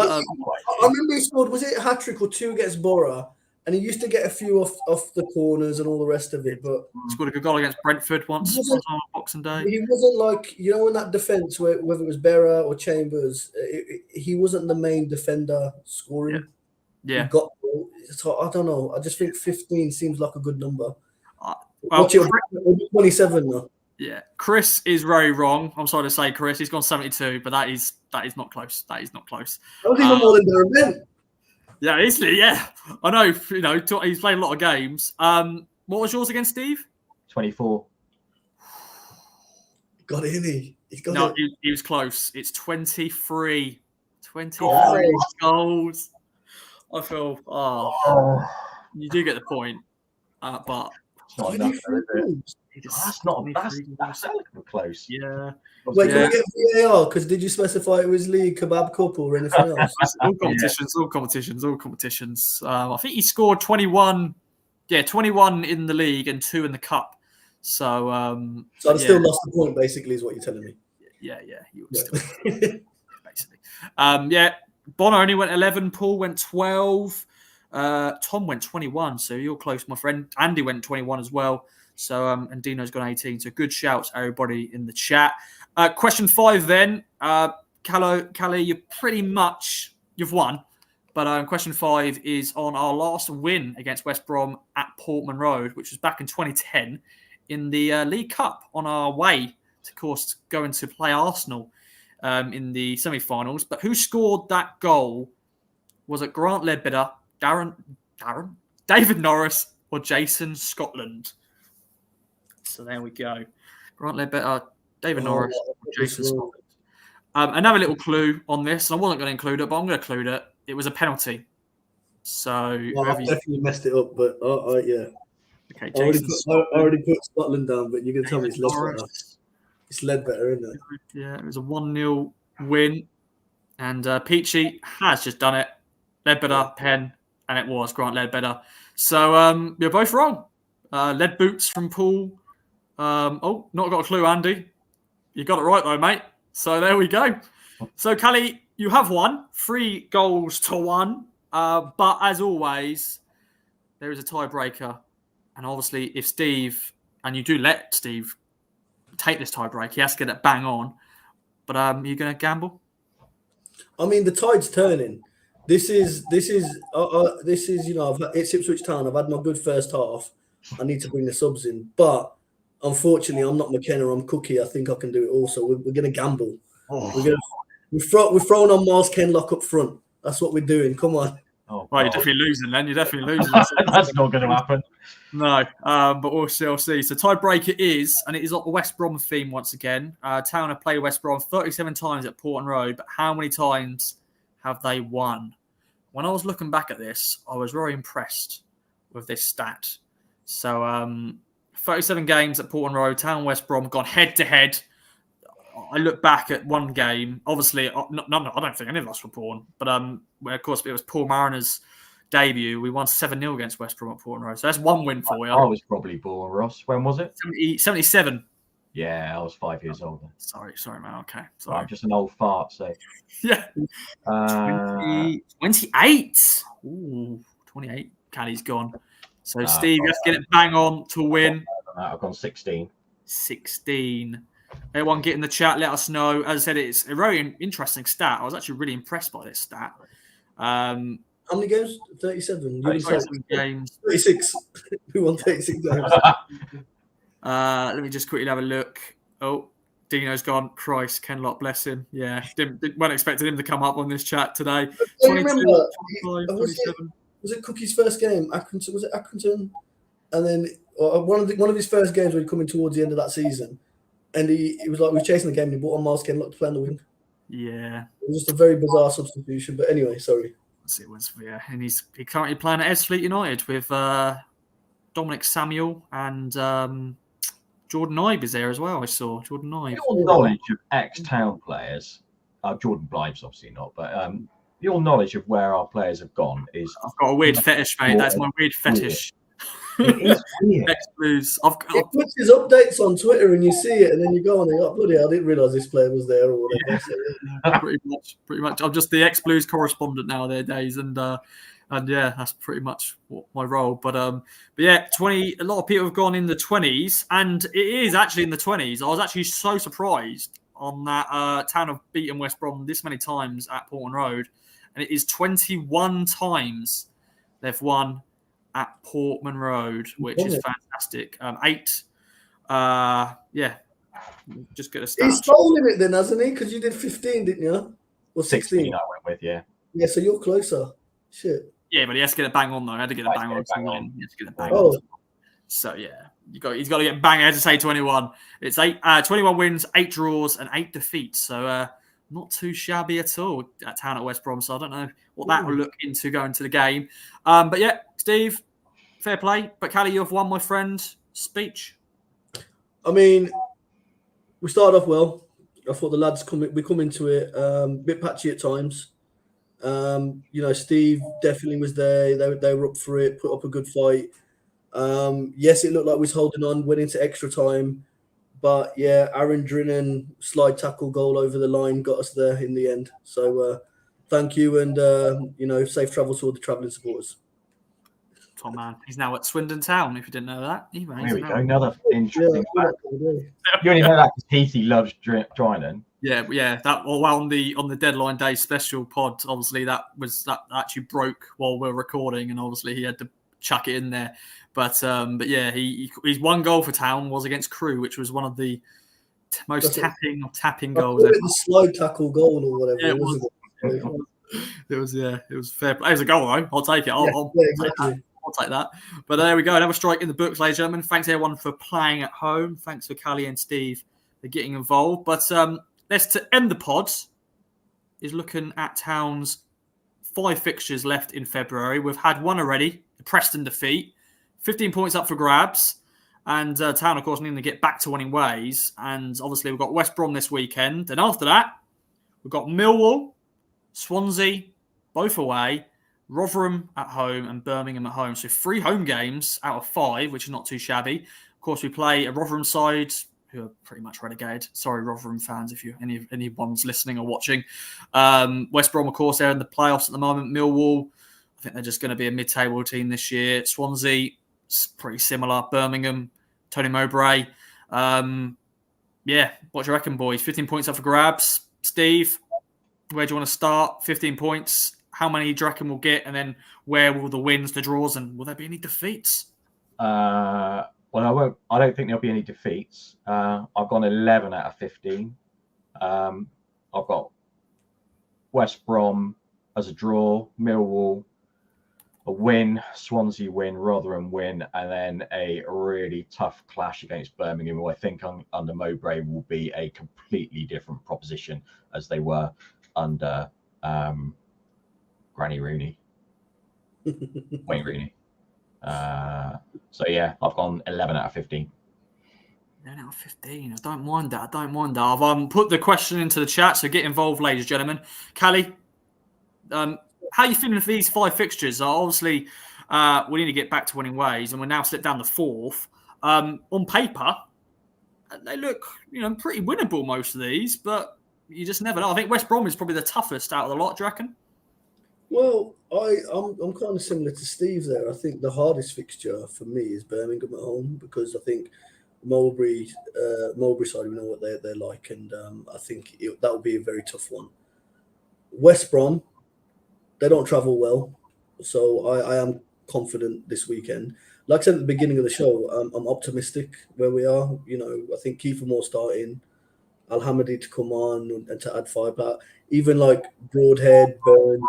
remember he scored, was it a hat trick or 2 against Borough? And he used to get a few off the corners and all the rest of it. But scored a good goal against Brentford once on Boxing Day. He wasn't like, in that defence, whether it was Berra or Chambers, he wasn't the main defender scoring. Yeah. He got, so I don't know. I just think 15 seems like a good number. Well, 27 now. Yeah, Chris is very wrong. I'm sorry to say, Chris. He's gone 72, but that is not close. That is not close. I was even more than Darren Bent. Yeah, easily. Yeah, I know. He's played a lot of games. What was yours against Steve? 24. Got it, innit? He was close. It's 23. 23 goals. I feel. You do get the point, but not enough, that's not. That's close. Yeah. Wait, can we get VAR? Because did you specify it was League, Kebab Cup, or anything else? All competitions. I think he scored 21. Yeah, 21 in the league and 2 in the cup. So I've still lost the point, basically, is what you're telling me. Yeah. You would still basically. Bono only went 11. Paul went 12. Tom went 21. So you're close, my friend. Andy went 21 as well. So and Dino's got 18. So good shouts, everybody in the chat. Question 5 then. Kally, you've won. But question 5 is on our last win against West Brom at Portman Road, which was back in 2010 in the League Cup on our way to, of course, going to play Arsenal in the semi-finals. But who scored that goal? Was it Grant Ledbetter, David Norris, or Jason Scotland? So there we go. Grant Ledbetter, David Norris, or Jason Scotland. Another little clue on this, and I wasn't going to include it, but I'm going to include it. It was a penalty. So I definitely messed it up, but yeah. Okay, I already put Scotland down, but you can tell me it's Ledbetter. It's Ledbetter, isn't it? Yeah, it was a 1-0 win. And Peachy has just done it. Ledbetter, pen, and it was Grant Ledbetter. So you're both wrong. Lead boots from Paul. Not got a clue, Andy. You got it right, though, mate. So there we go. So, Kally, you have won 3 goals to 1. But as always, there is a tiebreaker. And obviously, if Steve, and you do let Steve take this tiebreak, he has to get it bang on. But you're going to gamble? I mean, the tide's turning. This is it's Ipswich Town. I've had my good first half. I need to bring the subs in. But unfortunately, I'm not McKenna. I'm Cookie. I think I can do it also. We're going to gamble. We're throwing on Miles Kenlock up front. That's what we're doing. Come on. Well, you're definitely losing then. You're definitely losing. That's not going to happen. No, but we'll see. So tiebreaker is, and it is the West Brom theme once again. Town have played West Brom 37 times at Portman Road, but how many times have they won? When I was looking back at this, I was very impressed with this stat. So 37 games at Portman Road, Town West Brom gone head to head. I look back at one game. Obviously, I don't think any of us were born, but where of course it was Paul Mariner's debut. We won 7-0 against West Brom at Portman Road. So that's one win for you. I was probably born, Ross. When was it? 77. Yeah, I was 5 years older. Sorry, man. Okay, sorry. I'm just an old fart, so. Yeah. 28. Ooh, 28. Kally's gone. So, Steve, you have to get it bang on to win. I've gone 16. 16. Everyone get in the chat, let us know. As I said, it's a very interesting stat. I was actually really impressed by this stat. How many games? 37. 37 games. 36. We won 36 games. Let me just quickly have a look. Oh, Dino's gone. Christ, Ken Lott, bless him. Yeah, weren't expecting him to come up on this chat today. 22, 25, 27. Was it Cookie's first game? Accrington, was it Accrington? And then one of his first games when he coming towards the end of that season, and he was like, we were chasing the game and he brought on Miles Ken Lott to play on the wing. Yeah, it was just a very bizarre substitution. But anyway, sorry. It was, yeah, and he's currently playing at Edsfleet United with Dominic Samuel and Jordan Ibe is there as well. I saw Jordan Ibe. Your knowledge of ex-Town players, Jordan Blibe's obviously not, but your knowledge of where our players have gone is. I've got a weird fetish, mate. That's my weird fetish. It is weird. Ex-Blues. He puts his updates on Twitter and you see it, and then you go on and you're like, bloody hell, I didn't realise this player was there or whatever. Yeah. Pretty much. I'm just the ex-Blues correspondent nowadays, and yeah, that's pretty much my role. But yeah, 20. A lot of people have gone in the 20s, and it is actually in the 20s. I was actually so surprised on that Town have beaten West Brom this many times at Portman Road, and it is 21 times they've won at Portman Road, which is fantastic. 8. Yeah, just get a stat. He's stolen it then, hasn't he? Because you did 15, didn't you? Or 16? I went with, yeah. Yeah, so you're closer. Shit. Yeah, but he has to get it bang on though. He had to get it bang on to win. He has to get it bang on. So yeah, he's got to get bang. I had to say 21. It's 21 wins, 8 draws, and 8 defeats. So not too shabby at all at Town at West Brom. So I don't know what that will look into going to the game. But yeah, Steve, fair play. But Kally, you've won, my friend. Speech. I mean, we started off well. I thought the lads we come into it a bit patchy at times. Steve definitely was there. They were up for it, put up a good fight. Yes, it looked like we was holding on, went into extra time. But yeah, Aaron Drinan slide tackle goal over the line got us there in the end. So thank you, and safe travels to all the travelling supporters. Tom, man, he's now at Swindon Town. If you didn't know that, there we go. Another interesting fact. You only know that because Heathy loves Drinan. Yeah. That on the deadline day special pod, obviously that actually broke while we we're recording, and obviously he had to chuck it in there. But yeah, he's one goal for Town was against Crewe, which was one of the most tapping goals. The slide tackle goal or whatever. Yeah, it was fair play. It was a goal though. I'll take it. I'll take that. But there we go. Another strike in the books, ladies and gentlemen. Thanks everyone for playing at home. Thanks for Kally and Steve for getting involved. But let's to end the pod is looking at Town's 5 fixtures left in February. We've had one already, the Preston defeat. 15 points up for grabs. And Town, of course, needing to get back to winning ways. And obviously, we've got West Brom this weekend. And after that, we've got Millwall, Swansea, both away, Rotherham at home, and Birmingham at home. So 3 home games out of 5, which is not too shabby. Of course, we play a Rotherham side who are pretty much relegated. Sorry, Rotherham fans, if anyone's listening or watching. West Brom, of course, they're in the playoffs at the moment. Millwall, I think they're just going to be a mid-table team this year. Swansea, pretty similar. Birmingham, Tony Mowbray. Yeah, what do you reckon, boys? 15 points up for grabs. Steve, where do you want to start? 15 points. How many do you reckon we'll get? And then where will the wins, the draws, and will there be any defeats? Well, I don't think there'll be any defeats. I've gone 11 out of 15. I've got West Brom as a draw, Millwall a win, Swansea win, Rotherham win, and then a really tough clash against Birmingham, who I think under Mowbray will be a completely different proposition as they were under Granny Rooney, Wayne Rooney. So yeah, I've gone 11 out of 15. 11 out of 15. I don't mind that. I've put the question into the chat, so get involved, ladies and gentlemen. Kally, how are you feeling for these 5 fixtures? Obviously, we need to get back to winning ways, and we're now slipped down the 4th. On paper, they look, pretty winnable, most of these, but you just never know. I think West Brom is probably the toughest out of the lot, do you reckon? Well, I'm kind of similar to Steve there. I think the hardest fixture for me is Birmingham at home, because I think Mulberry side, we know what they're like, and I think that will be a very tough one. West Brom, they don't travel well, so I am confident this weekend. Like I said at the beginning of the show, I'm optimistic where we are. I think Kiefer Moore starting, Al-Hamadi to come on and to add firepower. Even like Broadhead, Burn,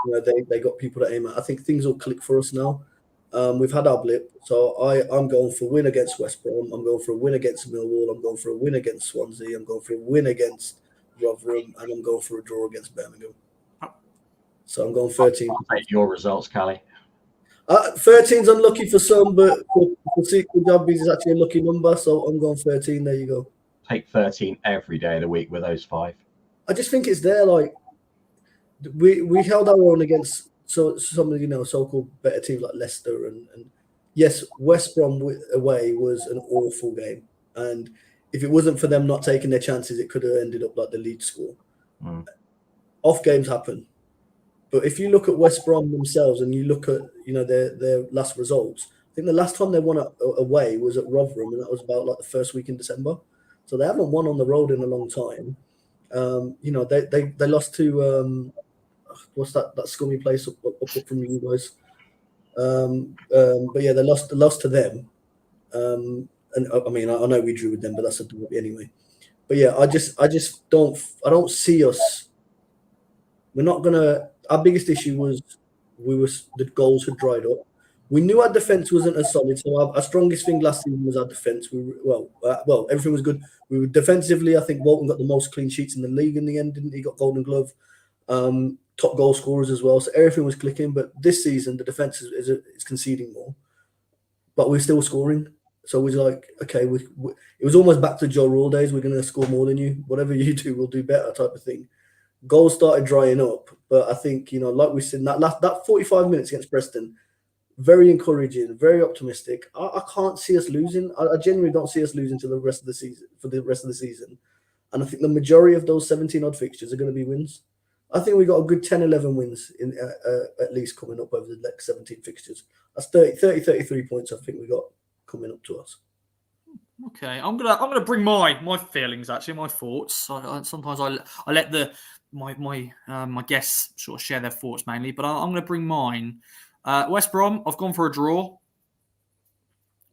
they got people to aim at. I think things will click for us now. We've had our blip, so I'm going for a win against West Brom. I'm going for a win against Millwall. I'm going for a win against Swansea. I'm going for a win against Rotherham, and I'm going for a draw against Birmingham. So I'm going 13. I'll take your results, Kally. 13's unlucky for some, but for Sequel Jobbies is actually a lucky number, so I'm going 13. There you go. Take 13 every day of the week with those 5. I just think it's there. Like we held our own against some of the so-called better teams like Leicester and yes, West Brom away was an awful game, and if it wasn't for them not taking their chances, it could have ended up like the Leeds score. Off games happen. But if you look at West Brom themselves and you look at their last results, I think the last time they won away was at Rotherham, and that was about like the first week in December. So they haven't won on the road in a long time. They lost to what's that scummy place up from you guys. But yeah, they lost to them. And I mean, I know we drew with them, but that's a derby anyway. But yeah, I just don't see us. We're not gonna. Our biggest issue was the goals had dried up. We knew our defense wasn't as solid, so our strongest thing last season was our defense. Everything was good. We were defensively. I think Walton got the most clean sheets in the league in the end, didn't he? Got Golden Glove, top goal scorers as well. So everything was clicking. But this season, the defense is conceding more, but we're still scoring. So we're like, okay, it was almost back to Joe Rule days. We're going to score more than you. Whatever you do, we'll do better, type of thing. Goals started drying up, but I think like we said, that 45 minutes against Preston, very encouraging, very optimistic. I can't see us losing. I genuinely don't see us losing for the rest of the season. And I think the majority of those 17 odd fixtures are going to be wins. I think we got a good 10, 11 wins in at least coming up over the next 17 fixtures. That's 33 points I think we got coming up to us. Okay, I'm gonna bring my feelings, actually, my thoughts. Sometimes I let my guests sort of share their thoughts mainly, but I'm gonna bring mine. West Brom, I've gone for a draw,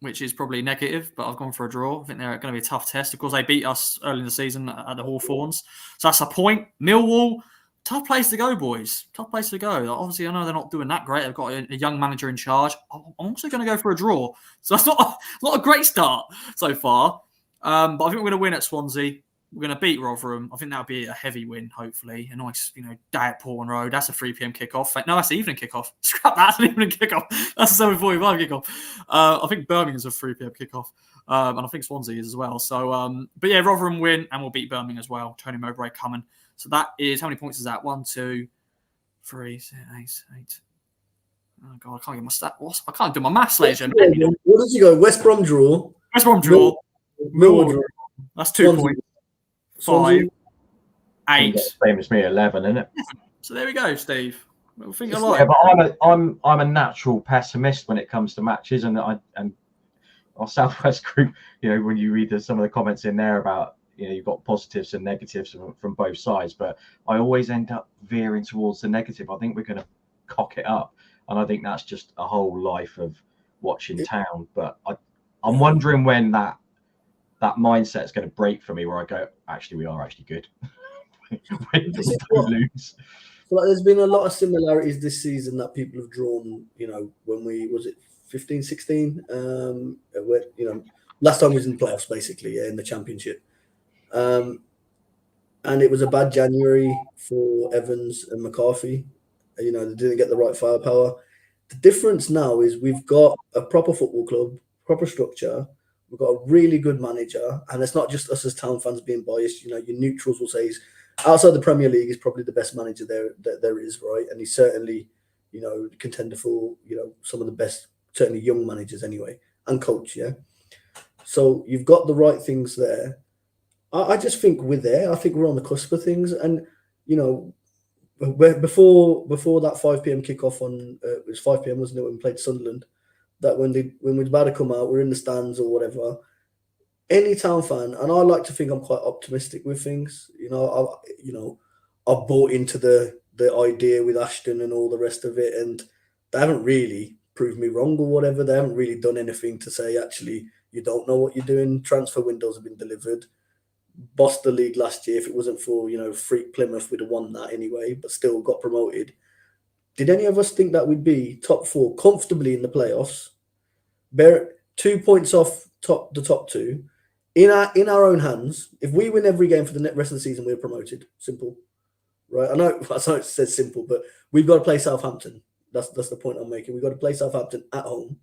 which is probably negative, but I've gone for a draw. I think they're going to be a tough test. Of course, they beat us early in the season at the Hawthorns, so that's a point. Millwall, tough place to go, boys. Tough place to go. Obviously, I know they're not doing that great. They've got a young manager in charge. I'm also going to go for a draw. So it's not a great start so far. But I think we're going to win at Swansea. We're going to beat Rotherham. I think that'll be a heavy win, hopefully. A nice, day at Portland Road. That's a 3 p.m. kickoff. No, that's the evening kickoff. Scrap that. That's an evening kickoff. That's a 7:45 kickoff. I think Birmingham's a 3 p.m. kickoff. And I think Swansea is as well. So, but yeah, Rotherham win, and we'll beat Birmingham as well. Tony Mowbray coming. So that is, how many points is that? 1, 2, 3, 6, 8. Oh God, I can't get my stat. I can't do my maths, ladies and gentlemen. What did you go? West Brom draw. West Brom draw. Millwall draw. That's 2 points. 5, 8. Same as me, 11, isn't it? So there we go, Steve. We'll think Yeah, alike. but I'm a natural pessimist when it comes to matches, and our Southwest group, when you read some of the comments in there about, you've got positives and negatives from both sides, but I always end up veering towards the negative. I think we're going to cock it up, and I think that's just a whole life of watching Town. But I'm wondering when that mindset is going to break for me, where I go, actually, we are actually good. When we lose. So there's been a lot of similarities this season that people have drawn, when was it 15, 16? Last time we was in the playoffs, basically, in the championship. And it was a bad January for Evans and McCarthy. They didn't get the right firepower. The difference now is we've got a proper football club, proper structure. We've got a really good manager, and it's not just us as Town fans being biased. You know, your neutrals will say he's outside the Premier League, he's probably the best manager there is, right? And he's certainly, you know, contender for, you know, some of the best, certainly young managers anyway, and coach, yeah. So you've got the right things there. I just think we're there. I think we're on the cusp of things, and you know, before that 5 p.m. kickoff on it was 5 p.m. wasn't it, when we played Sunderland? That when we're about to come out, we're in the stands or whatever. Any Town fan, and I like to think I'm quite optimistic with things. You know, I've bought into the idea with Ashton and all the rest of it, and they haven't really proved me wrong or whatever. They haven't really done anything to say actually you don't know what you're doing. Transfer windows have been delivered. Bossed the league last year. If it wasn't for, you know, freak Plymouth, we'd have won that anyway, but still got promoted. Did any of us think that we'd be top 4 comfortably in the playoffs? Bear 2 points off the top 2 in our own hands. If we win every game for the rest of the season, we're promoted. Simple, right? I know it says simple, but we've got to play Southampton. That's the point I'm making. We've got to play Southampton at home,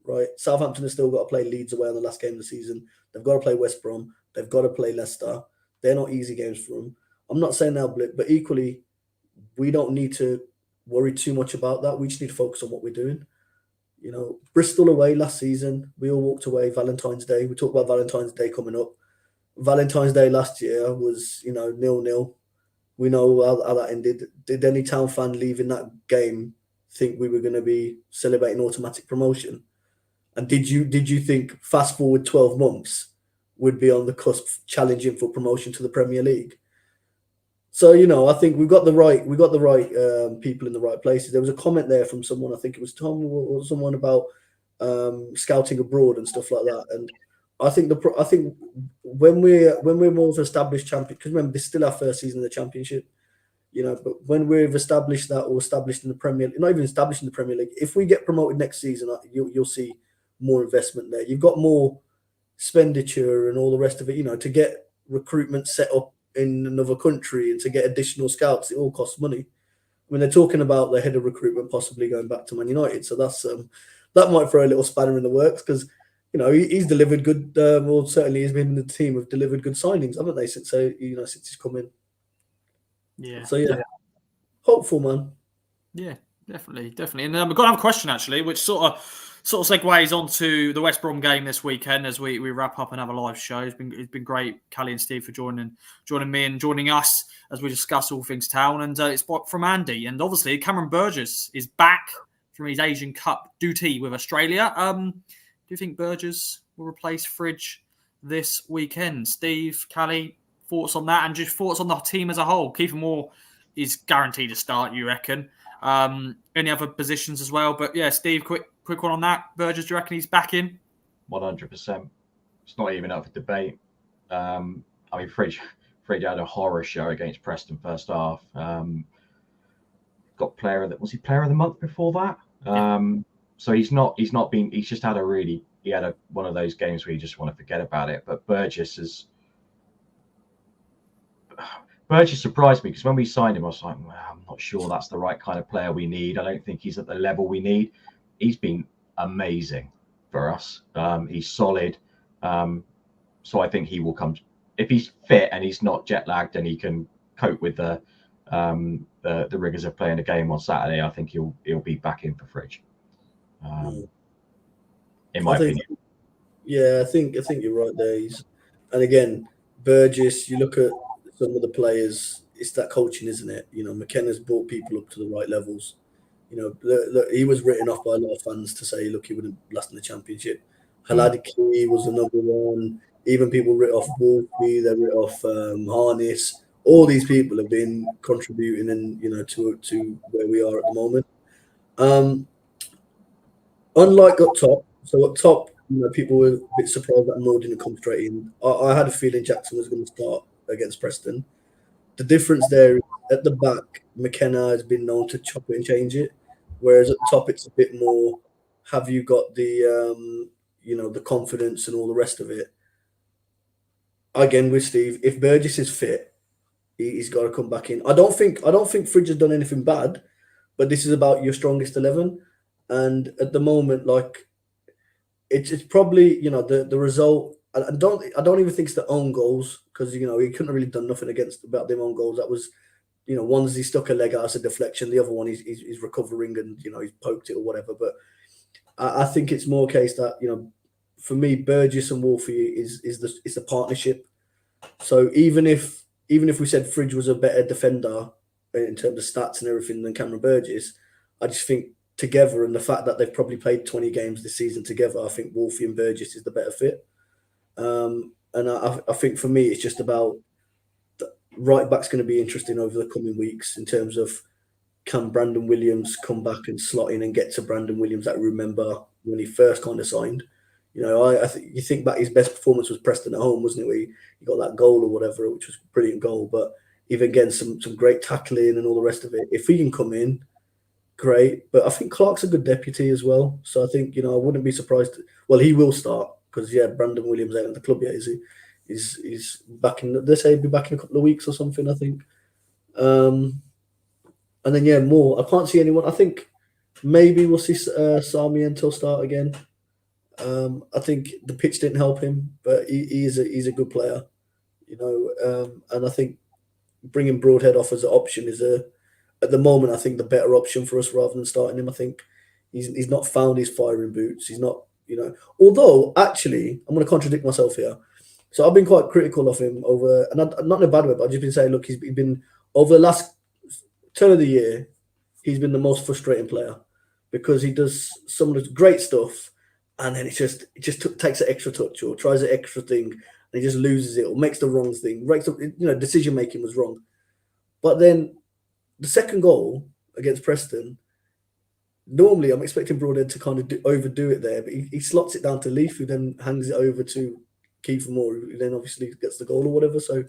right? Southampton has still got to play Leeds away on the last game of the season. They've got to play West Brom. They've got to play Leicester. They're not easy games for them. I'm not saying they'll blip, but equally, we don't need to worry too much about that. We just need to focus on what we're doing. You know, Bristol away last season, we all walked away Valentine's Day. We talk about Valentine's Day coming up. Valentine's Day last year was, you know, 0-0. We know how that ended. Did any Town fan leaving that game think we were going to be celebrating automatic promotion? And did you think fast forward 12 months would be on the cusp challenging for promotion to the Premier League? So, you know, I think we got the right people in the right places. There was a comment there from someone, I think it was Tom or someone, about scouting abroad and stuff like that. And I think when we're more of an established champion, because remember, this is still our first season in the Championship, you know, but when we've established that, or established in the Premier League, not even established in the Premier League, if we get promoted next season, you'll see more investment there. You've got more expenditure and all the rest of it, you know, to get recruitment set up in another country and to get additional scouts, it all costs money. I mean, they're talking about the head of recruitment possibly going back to Man United, so that's that might throw a little spanner in the works, because, you know, he's delivered good. Well, certainly he's been in the team have delivered good signings, haven't they? Since he's come in. Yeah. So yeah, hopeful, man. Yeah, definitely. And we've got another question actually, which sort of segues onto the West Brom game this weekend as we wrap up another live show. It's been great, Kally and Steve, for joining me and joining us as we discuss all things Town. And it's from Andy. And obviously, Cameron Burgess is back from his Asian Cup duty with Australia. Do you think Burgess will replace Fridge this weekend? Steve, Kally, thoughts on that, and just thoughts on the team as a whole? Kiefer Moore is guaranteed to start, you reckon? Any other positions as well? But yeah, Steve, quick one on that. Burgess, do you reckon he's back in? 100%. It's not even up for debate. I mean, Fridge had a horror show against Preston first half. Got player of the month before that. So he's just had one of those games where you just want to forget about it. But Burgess surprised me, because when we signed him, I was like, well, I'm not sure that's the right kind of player we need. I don't think he's at the level we need. He's been amazing for us. He's solid. So I think he will come, if he's fit and he's not jet lagged and he can cope with the rigors of playing a game on Saturday. I think he'll be back in for Fridge. In my opinion. Yeah, I think you're right there. And again, Burgess, you look at some of the players, it's that coaching, isn't it? You know, McKenna's brought people up to the right levels. You know, look, he was written off by a lot of fans to say, look, he wouldn't last in the Championship. Haladiki was another one. Even people writ off Wolfie, they writ off Harness. All these people have been contributing, and you know, to where we are at the moment. Unlike up top, so up top, you know, people were a bit surprised that Moore didn't come straight in. I had a feeling Jackson was going to start against Preston. The difference there is at the back, McKenna has been known to chop it and change it, whereas at the top it's a bit more, have you got the the confidence and all the rest of it. Again with Steve, if Burgess is fit, he's got to come back in. I don't think Fridge has done anything bad, but this is about your strongest 11, and at the moment, like, it's probably, you know, the result. I don't even think it's the own goals, because, you know, he couldn't have really done nothing about them own goals. That was, you know, one's he stuck a leg out as a deflection, the other one he's recovering and, you know, he's poked it or whatever. But I think it's more a case that, you know, for me, Burgess and Wolfie is the partnership. So even if we said Fridge was a better defender in terms of stats and everything than Cameron Burgess, I just think together, and the fact that they've probably played 20 games this season together, I think Wolfie and Burgess is the better fit. And I think for me, it's just about right back's going to be interesting over the coming weeks in terms of, can Brandon Williams come back and slot in and get to Brandon Williams that I remember when he first kind of signed. You know, you think back, his best performance was Preston at home, wasn't it? Where he got that goal or whatever, which was a brilliant goal. But even again, some great tackling and all the rest of it. If he can come in, great. But I think Clark's a good deputy as well. So I think, you know, I wouldn't be surprised. Well, he will start because, yeah, Brandon Williams ain't at the club yet, is he? He's back in. They say he'll be back in a couple of weeks or something, I think. And then, yeah, more. I can't see anyone. I think maybe we'll see Sami Entel start again. I think the pitch didn't help him, but he's a good player, you know. And I think bringing Broadhead off as an option is at the moment, I think, the better option for us rather than starting him. I think he's not found his firing boots. He's not, you know. Although, actually, I'm going to contradict myself here. So I've been quite critical of him over, and not in a bad way, but I've just been saying, look, he's been over the last turn of the year, he's been the most frustrating player because he does some of the great stuff, and then it just takes an extra touch or tries an extra thing, and he just loses it or makes the wrong thing. You know, decision making was wrong. But then the second goal against Preston, normally I'm expecting Broadhead to kind of overdo it there, but he slots it down to Leaf, who then hangs it over to Kiefer Moore, who then obviously gets the goal or whatever. So,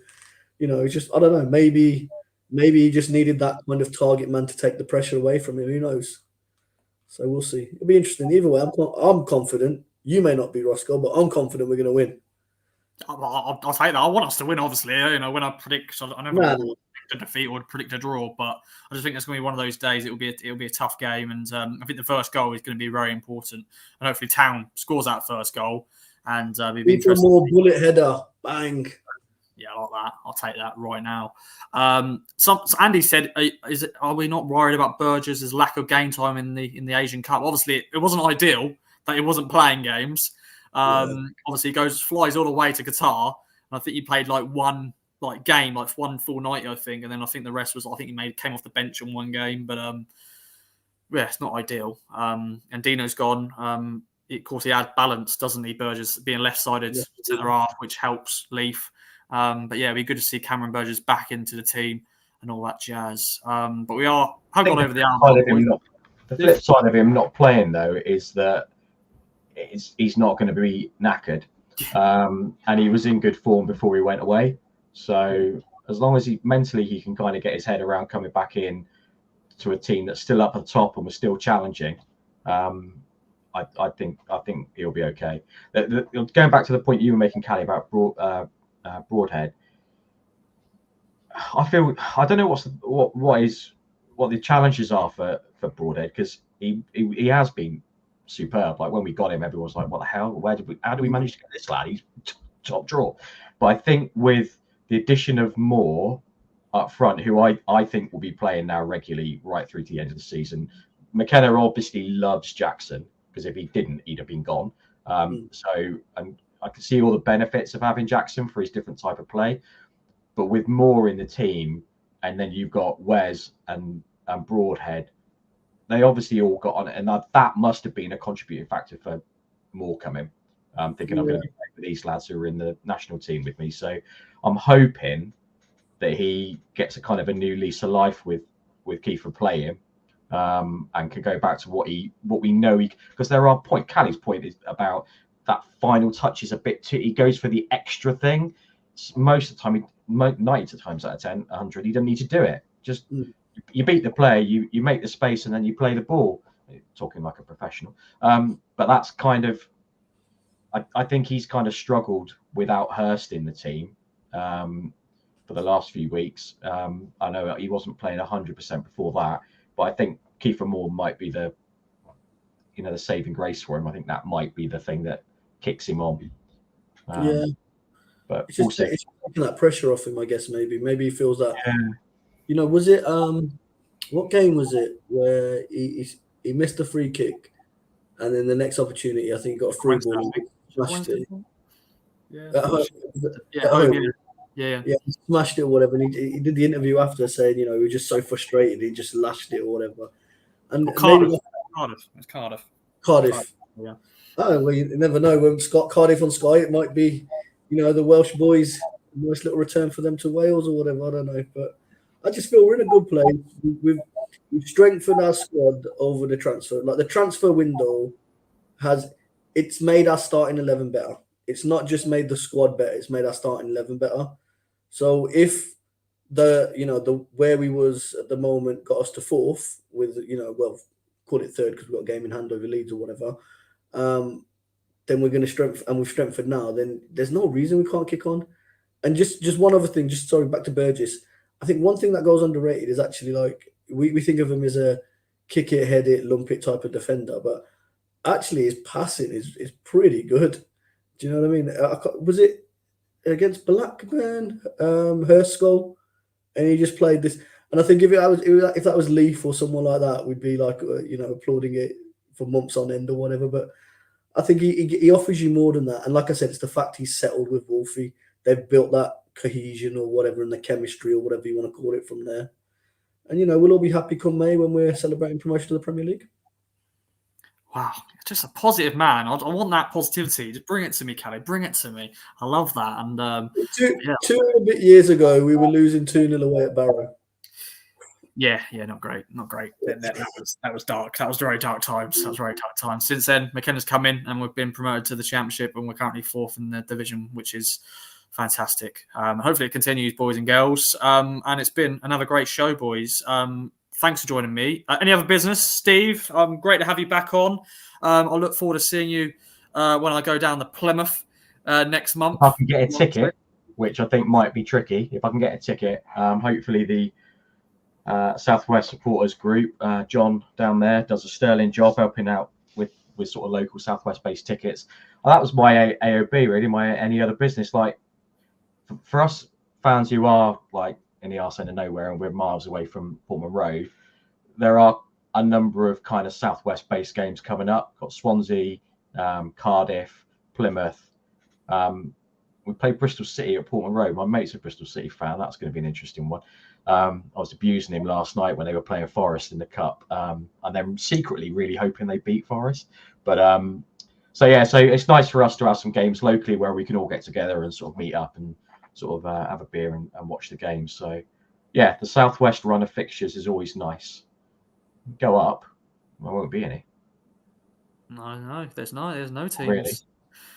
you know, it's just, I don't know, maybe he just needed that kind of target man to take the pressure away from him. Who knows? So we'll see. It'll be interesting. Either way, I'm confident. You may not be, Roscoe, but I'm confident we're going to win. I'll say that. I want us to win, obviously. You know, when I predict, I never predict a defeat or predict a draw, but I just think it's going to be one of those days. It'll be a tough game, and I think the first goal is going to be very important. And hopefully, Town scores that first goal, and we've been interested. More bullet header, bang. Yeah, I like that. I'll take that right now. So Andy said, "Are we not worried about Burgess' lack of game time in the Asian Cup? Obviously, it wasn't ideal that he wasn't playing games. Obviously, he flies all the way to Qatar, and I think he played like one game, like one full night, I think, and then I think the rest was, I think he came off the bench in one game, but yeah, it's not ideal. And Dino's gone. Of course, he adds balance, doesn't he? Burgess being left-sided to the half, which helps Leaf. But yeah, it'd be good to see Cameron Burgess back into the team and all that jazz. But we have gone over the hour. The flip side of him not playing, though, is that he's not going to be knackered. And he was in good form before he went away. So as long as he can kind of get his head around coming back in to a team that's still up at the top and was still challenging, I think he'll be okay. Going back to the point you were making, Kally, about Broadhead, I don't know what the challenges are for Broadhead, because he has been superb. Like when we got him, everyone was like, "What the hell? How do we manage to get this lad? He's top draw." But I think with the addition of Moore up front, who I think will be playing now regularly right through to the end of the season, McKenna obviously loves Jackson, because if he didn't, he'd have been gone. So I can see all the benefits of having Jackson for his different type of play. But with Moore in the team, and then you've got Wes and Broadhead, they obviously all got on it, and that must have been a contributing factor for Moore coming. I'm thinking I'm going to be playing with these lads who are in the national team with me. So I'm hoping that he gets a kind of a new lease of life with Kiefer playing, and can go back to what we know because Kally's point is about that final touch is a bit too, he goes for the extra thing. Most of the time, 90 times out of 10, 100, he doesn't need to do it. Just you beat the player, you make the space, and then you play the ball. Talking like a professional, but that's kind of. I think he's kind of struggled without Hurst in the team for the last few weeks. I know he wasn't playing 100% before that, but I think Kiefer Moore might be the the saving grace for him. I think that might be the thing that kicks him on. Yeah. But It's we'll just see. it's taking that pressure off him, I guess. Maybe he feels that. Yeah. Was it what game was it where he missed a free kick, and then the next opportunity I think he got a through ball and smashed it. Yeah, At home, yeah, at home. yeah. Yeah, he smashed it or whatever. And he did the interview after saying, he was just so frustrated, he just lashed it or whatever. And Cardiff. maybe It's Cardiff. Cardiff. Yeah. Oh, well, you never know. When Cardiff on Sky, it might be, the Welsh boys, nice little return for them to Wales or whatever. I don't know, but I just feel we're in a good place. We've strengthened our squad over the transfer. Like the transfer window it's made our starting 11 better. It's not just made the squad better; it's made our starting 11 better. So if the where we was at the moment got us to fourth with call it third because we've got a game in hand over Leeds or whatever. Then we're going to strengthen, and we've strengthened now. Then there's no reason we can't kick on. And just one other thing, sorry, back to Burgess. I think one thing that goes underrated is actually like we think of him as a kick it, head it, lump it type of defender, but actually his passing is pretty good. Do you know what I mean? Was it against Blackburn, Hurst goal, and he just played this? And I think if that was Leaf or someone like that, we'd be like applauding it for months on end or whatever. But I think he offers you more than that. And like I said, it's the fact he's settled with Wolfie. They've built that cohesion or whatever, and the chemistry or whatever you want to call it from there. And we'll all be happy come May when we're celebrating promotion to the Premier League. Wow, just a positive man. I want that positivity. Just bring it to me, Kally. Bring it to me. I love that. And two and a bit years ago, we were losing 2-0 away at Barrow. Yeah, not great. That was dark. That was very dark times. Since then, McKenna's come in and we've been promoted to the Championship, and we're currently fourth in the division, which is fantastic. Hopefully it continues, boys and girls. And it's been another great show, boys. Thanks for joining me. Any other business, Steve? Great to have you back on. I'll look forward to seeing you when I go down to Plymouth next month. If I can get a ticket, which I think might be tricky. If I can get a ticket, hopefully the Southwest Supporters Group, John down there, does a sterling job helping out with sort of local Southwest-based tickets. That was my AOB, really, my any other business. Like, for us fans who are, like, in the arse end of nowhere and we're miles away from Portman Road, there are a number of kind of Southwest-based games coming up. Got Swansea, Cardiff, Plymouth. We play Bristol City at Portman Road. My mate's a Bristol City fan. That's going to be an interesting one. I was abusing him last night when they were playing Forest in the Cup, and then secretly really hoping they beat Forest. But so it's nice for us to have some games locally where we can all get together and sort of meet up and sort of have a beer and watch the games. So yeah, the Southwest run of fixtures is always nice. Go up, there won't be any. No, there's no teams. Really,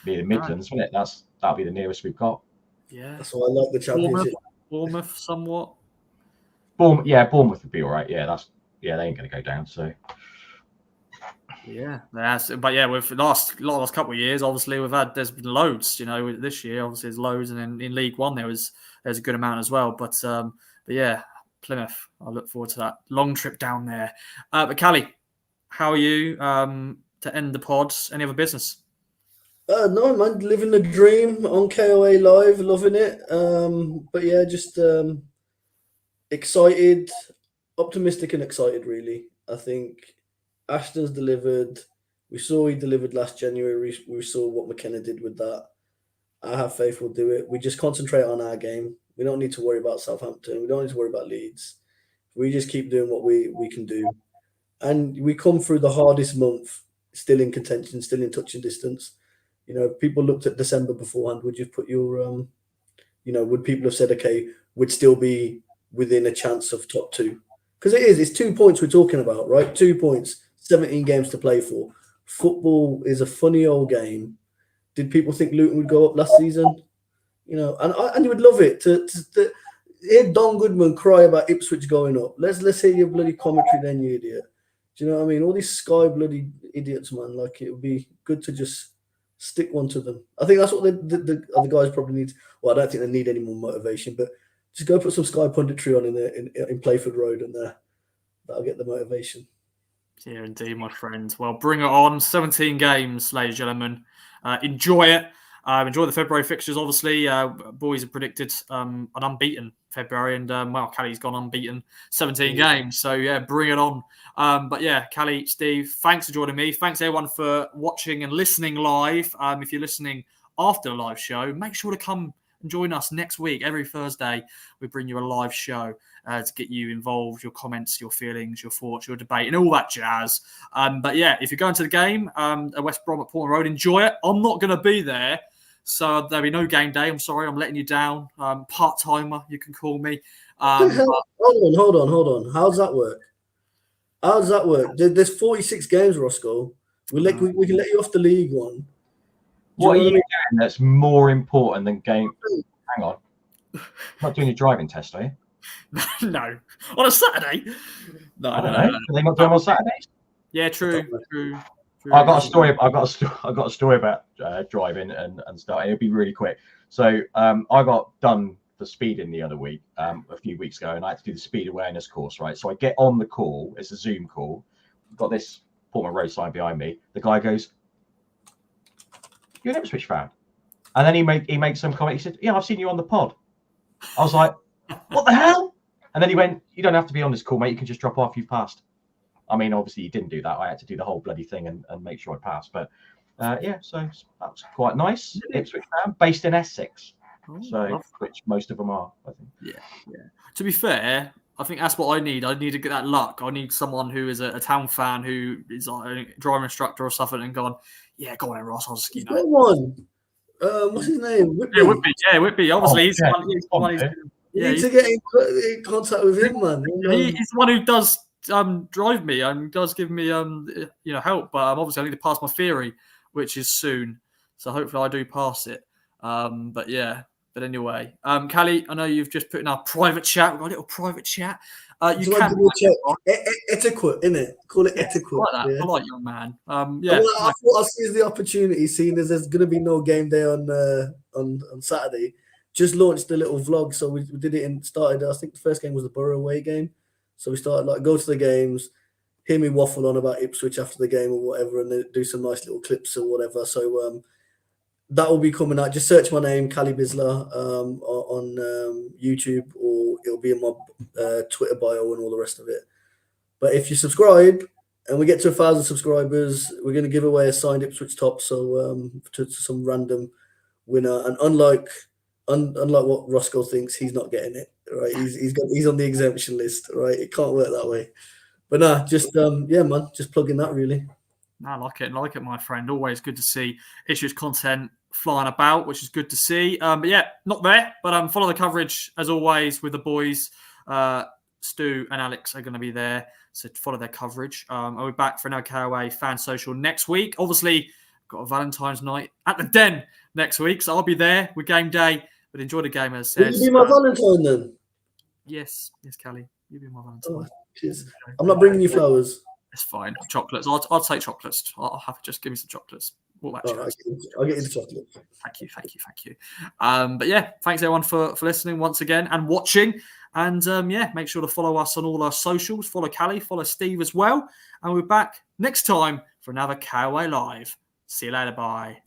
be the Midlands, won't it? That'll be the nearest we've got. Yeah, that's why I like the Championship. Bournemouth somewhat. Bournemouth would be all right. Yeah, they ain't going to go down. So yeah, but yeah, with the last couple of years, obviously there's been loads. This year obviously there's loads, and then in League One there's a good amount as well. But yeah, Plymouth, I look forward to that long trip down there. But Kally, how are you to end the pods? Any other business? No, man, living the dream on KOA Live, loving it. But yeah, just excited, optimistic and excited, really. I think Ashton's delivered. We saw he delivered last January. We saw what McKenna did with that. I have faith we'll do it. We just concentrate on our game. We don't need to worry about Southampton. We don't need to worry about Leeds. We just keep doing what we can do. And we come through the hardest month, still in contention, still in touching distance. People looked at December beforehand. Would you put your, would people have said, okay, we'd still be within a chance of top two? Because it's 2 points we're talking about, right? 2 points, 17 games to play for. Football is a funny old game. Did people think Luton would go up last season? And you would love it to hear Don Goodman cry about Ipswich going up. Let's hear your bloody commentary then, you idiot. Do you know what I mean? All these Sky bloody idiots, man. Like, it would be good to just stick one to them. I think that's what the other guys probably need. Well, I don't think they need any more motivation, but just go put some Sky punditry on in Playford Road, and that'll get the motivation. Yeah, indeed, my friend. Well, bring it on. 17 games, ladies and gentlemen. Enjoy it. Enjoy the February fixtures, obviously. Boys have predicted an unbeaten February, and Kally's gone unbeaten 17 games. So, yeah, bring it on. But, yeah, Kally, Steve, thanks for joining me. Thanks, everyone, for watching and listening live. If you're listening after the live show, make sure to come and join us next week. Every Thursday, we bring you a live show to get you involved, your comments, your feelings, your thoughts, your debate, and all that jazz. But, yeah, if you're going to the game at West Brom at Portman Road, enjoy it. I'm not going to be there. So there'll be no game day. I'm sorry, I'm letting you down. Part-timer, you can call me. Hold on. How does that work? There's 46 games, Roscoe. We can let you off the League One. What are you doing that's more important than game? Hang on. You're not doing your driving test, are you? No. On a Saturday? No, I don't know. Are they not doing on Saturdays? Yeah, true. I got a story about driving and stuff. It'll be really quick. So I got done for speeding the other week, a few weeks ago, and I had to do the speed awareness course, right? So I get on the call. It's a Zoom call. I've got this Portman Road sign behind me. The guy goes, "You're an Ipswich fan?" And then he makes some comment. He said, "Yeah, I've seen you on the pod." I was like, "What the hell?" And then he went, "You don't have to be on this call, mate. You can just drop off. You've passed." I mean, obviously, he didn't do that. I had to do the whole bloody thing and make sure I passed. But yeah, so that was quite nice. Ipswich fan, based in Essex, which most of them are, I think. Yeah. To be fair, I think that's what I need. I need to get that luck. I need someone who is a town fan who is like a driving instructor or something and gone, "Yeah, go on, Ross. I'll just, He's got one. What's his name? Whitby. Yeah, Whitby. Obviously, he's the one who's you need to get in contact with him, man. He's the one who does drive me and does give me help. But obviously I need to pass my theory, which is soon. So hopefully I do pass it. But yeah. But anyway, Kally, I know you've just put in our private chat. We've got a little private chat. You can etiquette, innit? Call it etiquette. I like that. I like your man. I thought I'll seize the opportunity, seeing as there's going to be no game day on Saturday. Just launched a little vlog, so we did it and started. I think the first game was the Borough away game, so we started go to the games, hear me waffle on about Ipswich after the game or whatever, and then do some nice little clips or whatever. So that will be coming out. Just search my name, Kally Bisla, on YouTube, or it'll be in my Twitter bio and all the rest of it. But if you subscribe and we get to 1,000 subscribers, we're going to give away a signed Ipswich top, so to some random winner. And unlike what Roscoe thinks, he's not getting it. Right? He's on the exemption list. Right? It can't work that way. But nah, just just plugging that really. I like it, my friend. Always good to see Ipswich content flying about, which is good to see. But yeah, not there. But follow the coverage as always with the boys. Stu and Alex are going to be there, so follow their coverage. I'll be back for another KOA fan social next week. Obviously, got a Valentine's night at the Den next week, so I'll be there with game day. But enjoy the game, as I said. Will you be my Valentine then? Yes, Kally, you be my Valentine. Cheers. I'm not bringing you flowers. It's fine. Chocolates. I'll take chocolates. I'll have to just give me some chocolates. I'll get you the chocolate. Thank you. But yeah, thanks everyone for listening once again and watching. And make sure to follow us on all our socials. Follow Kally, follow Steve as well. And we're back next time for another KOA Live. See you later. Bye.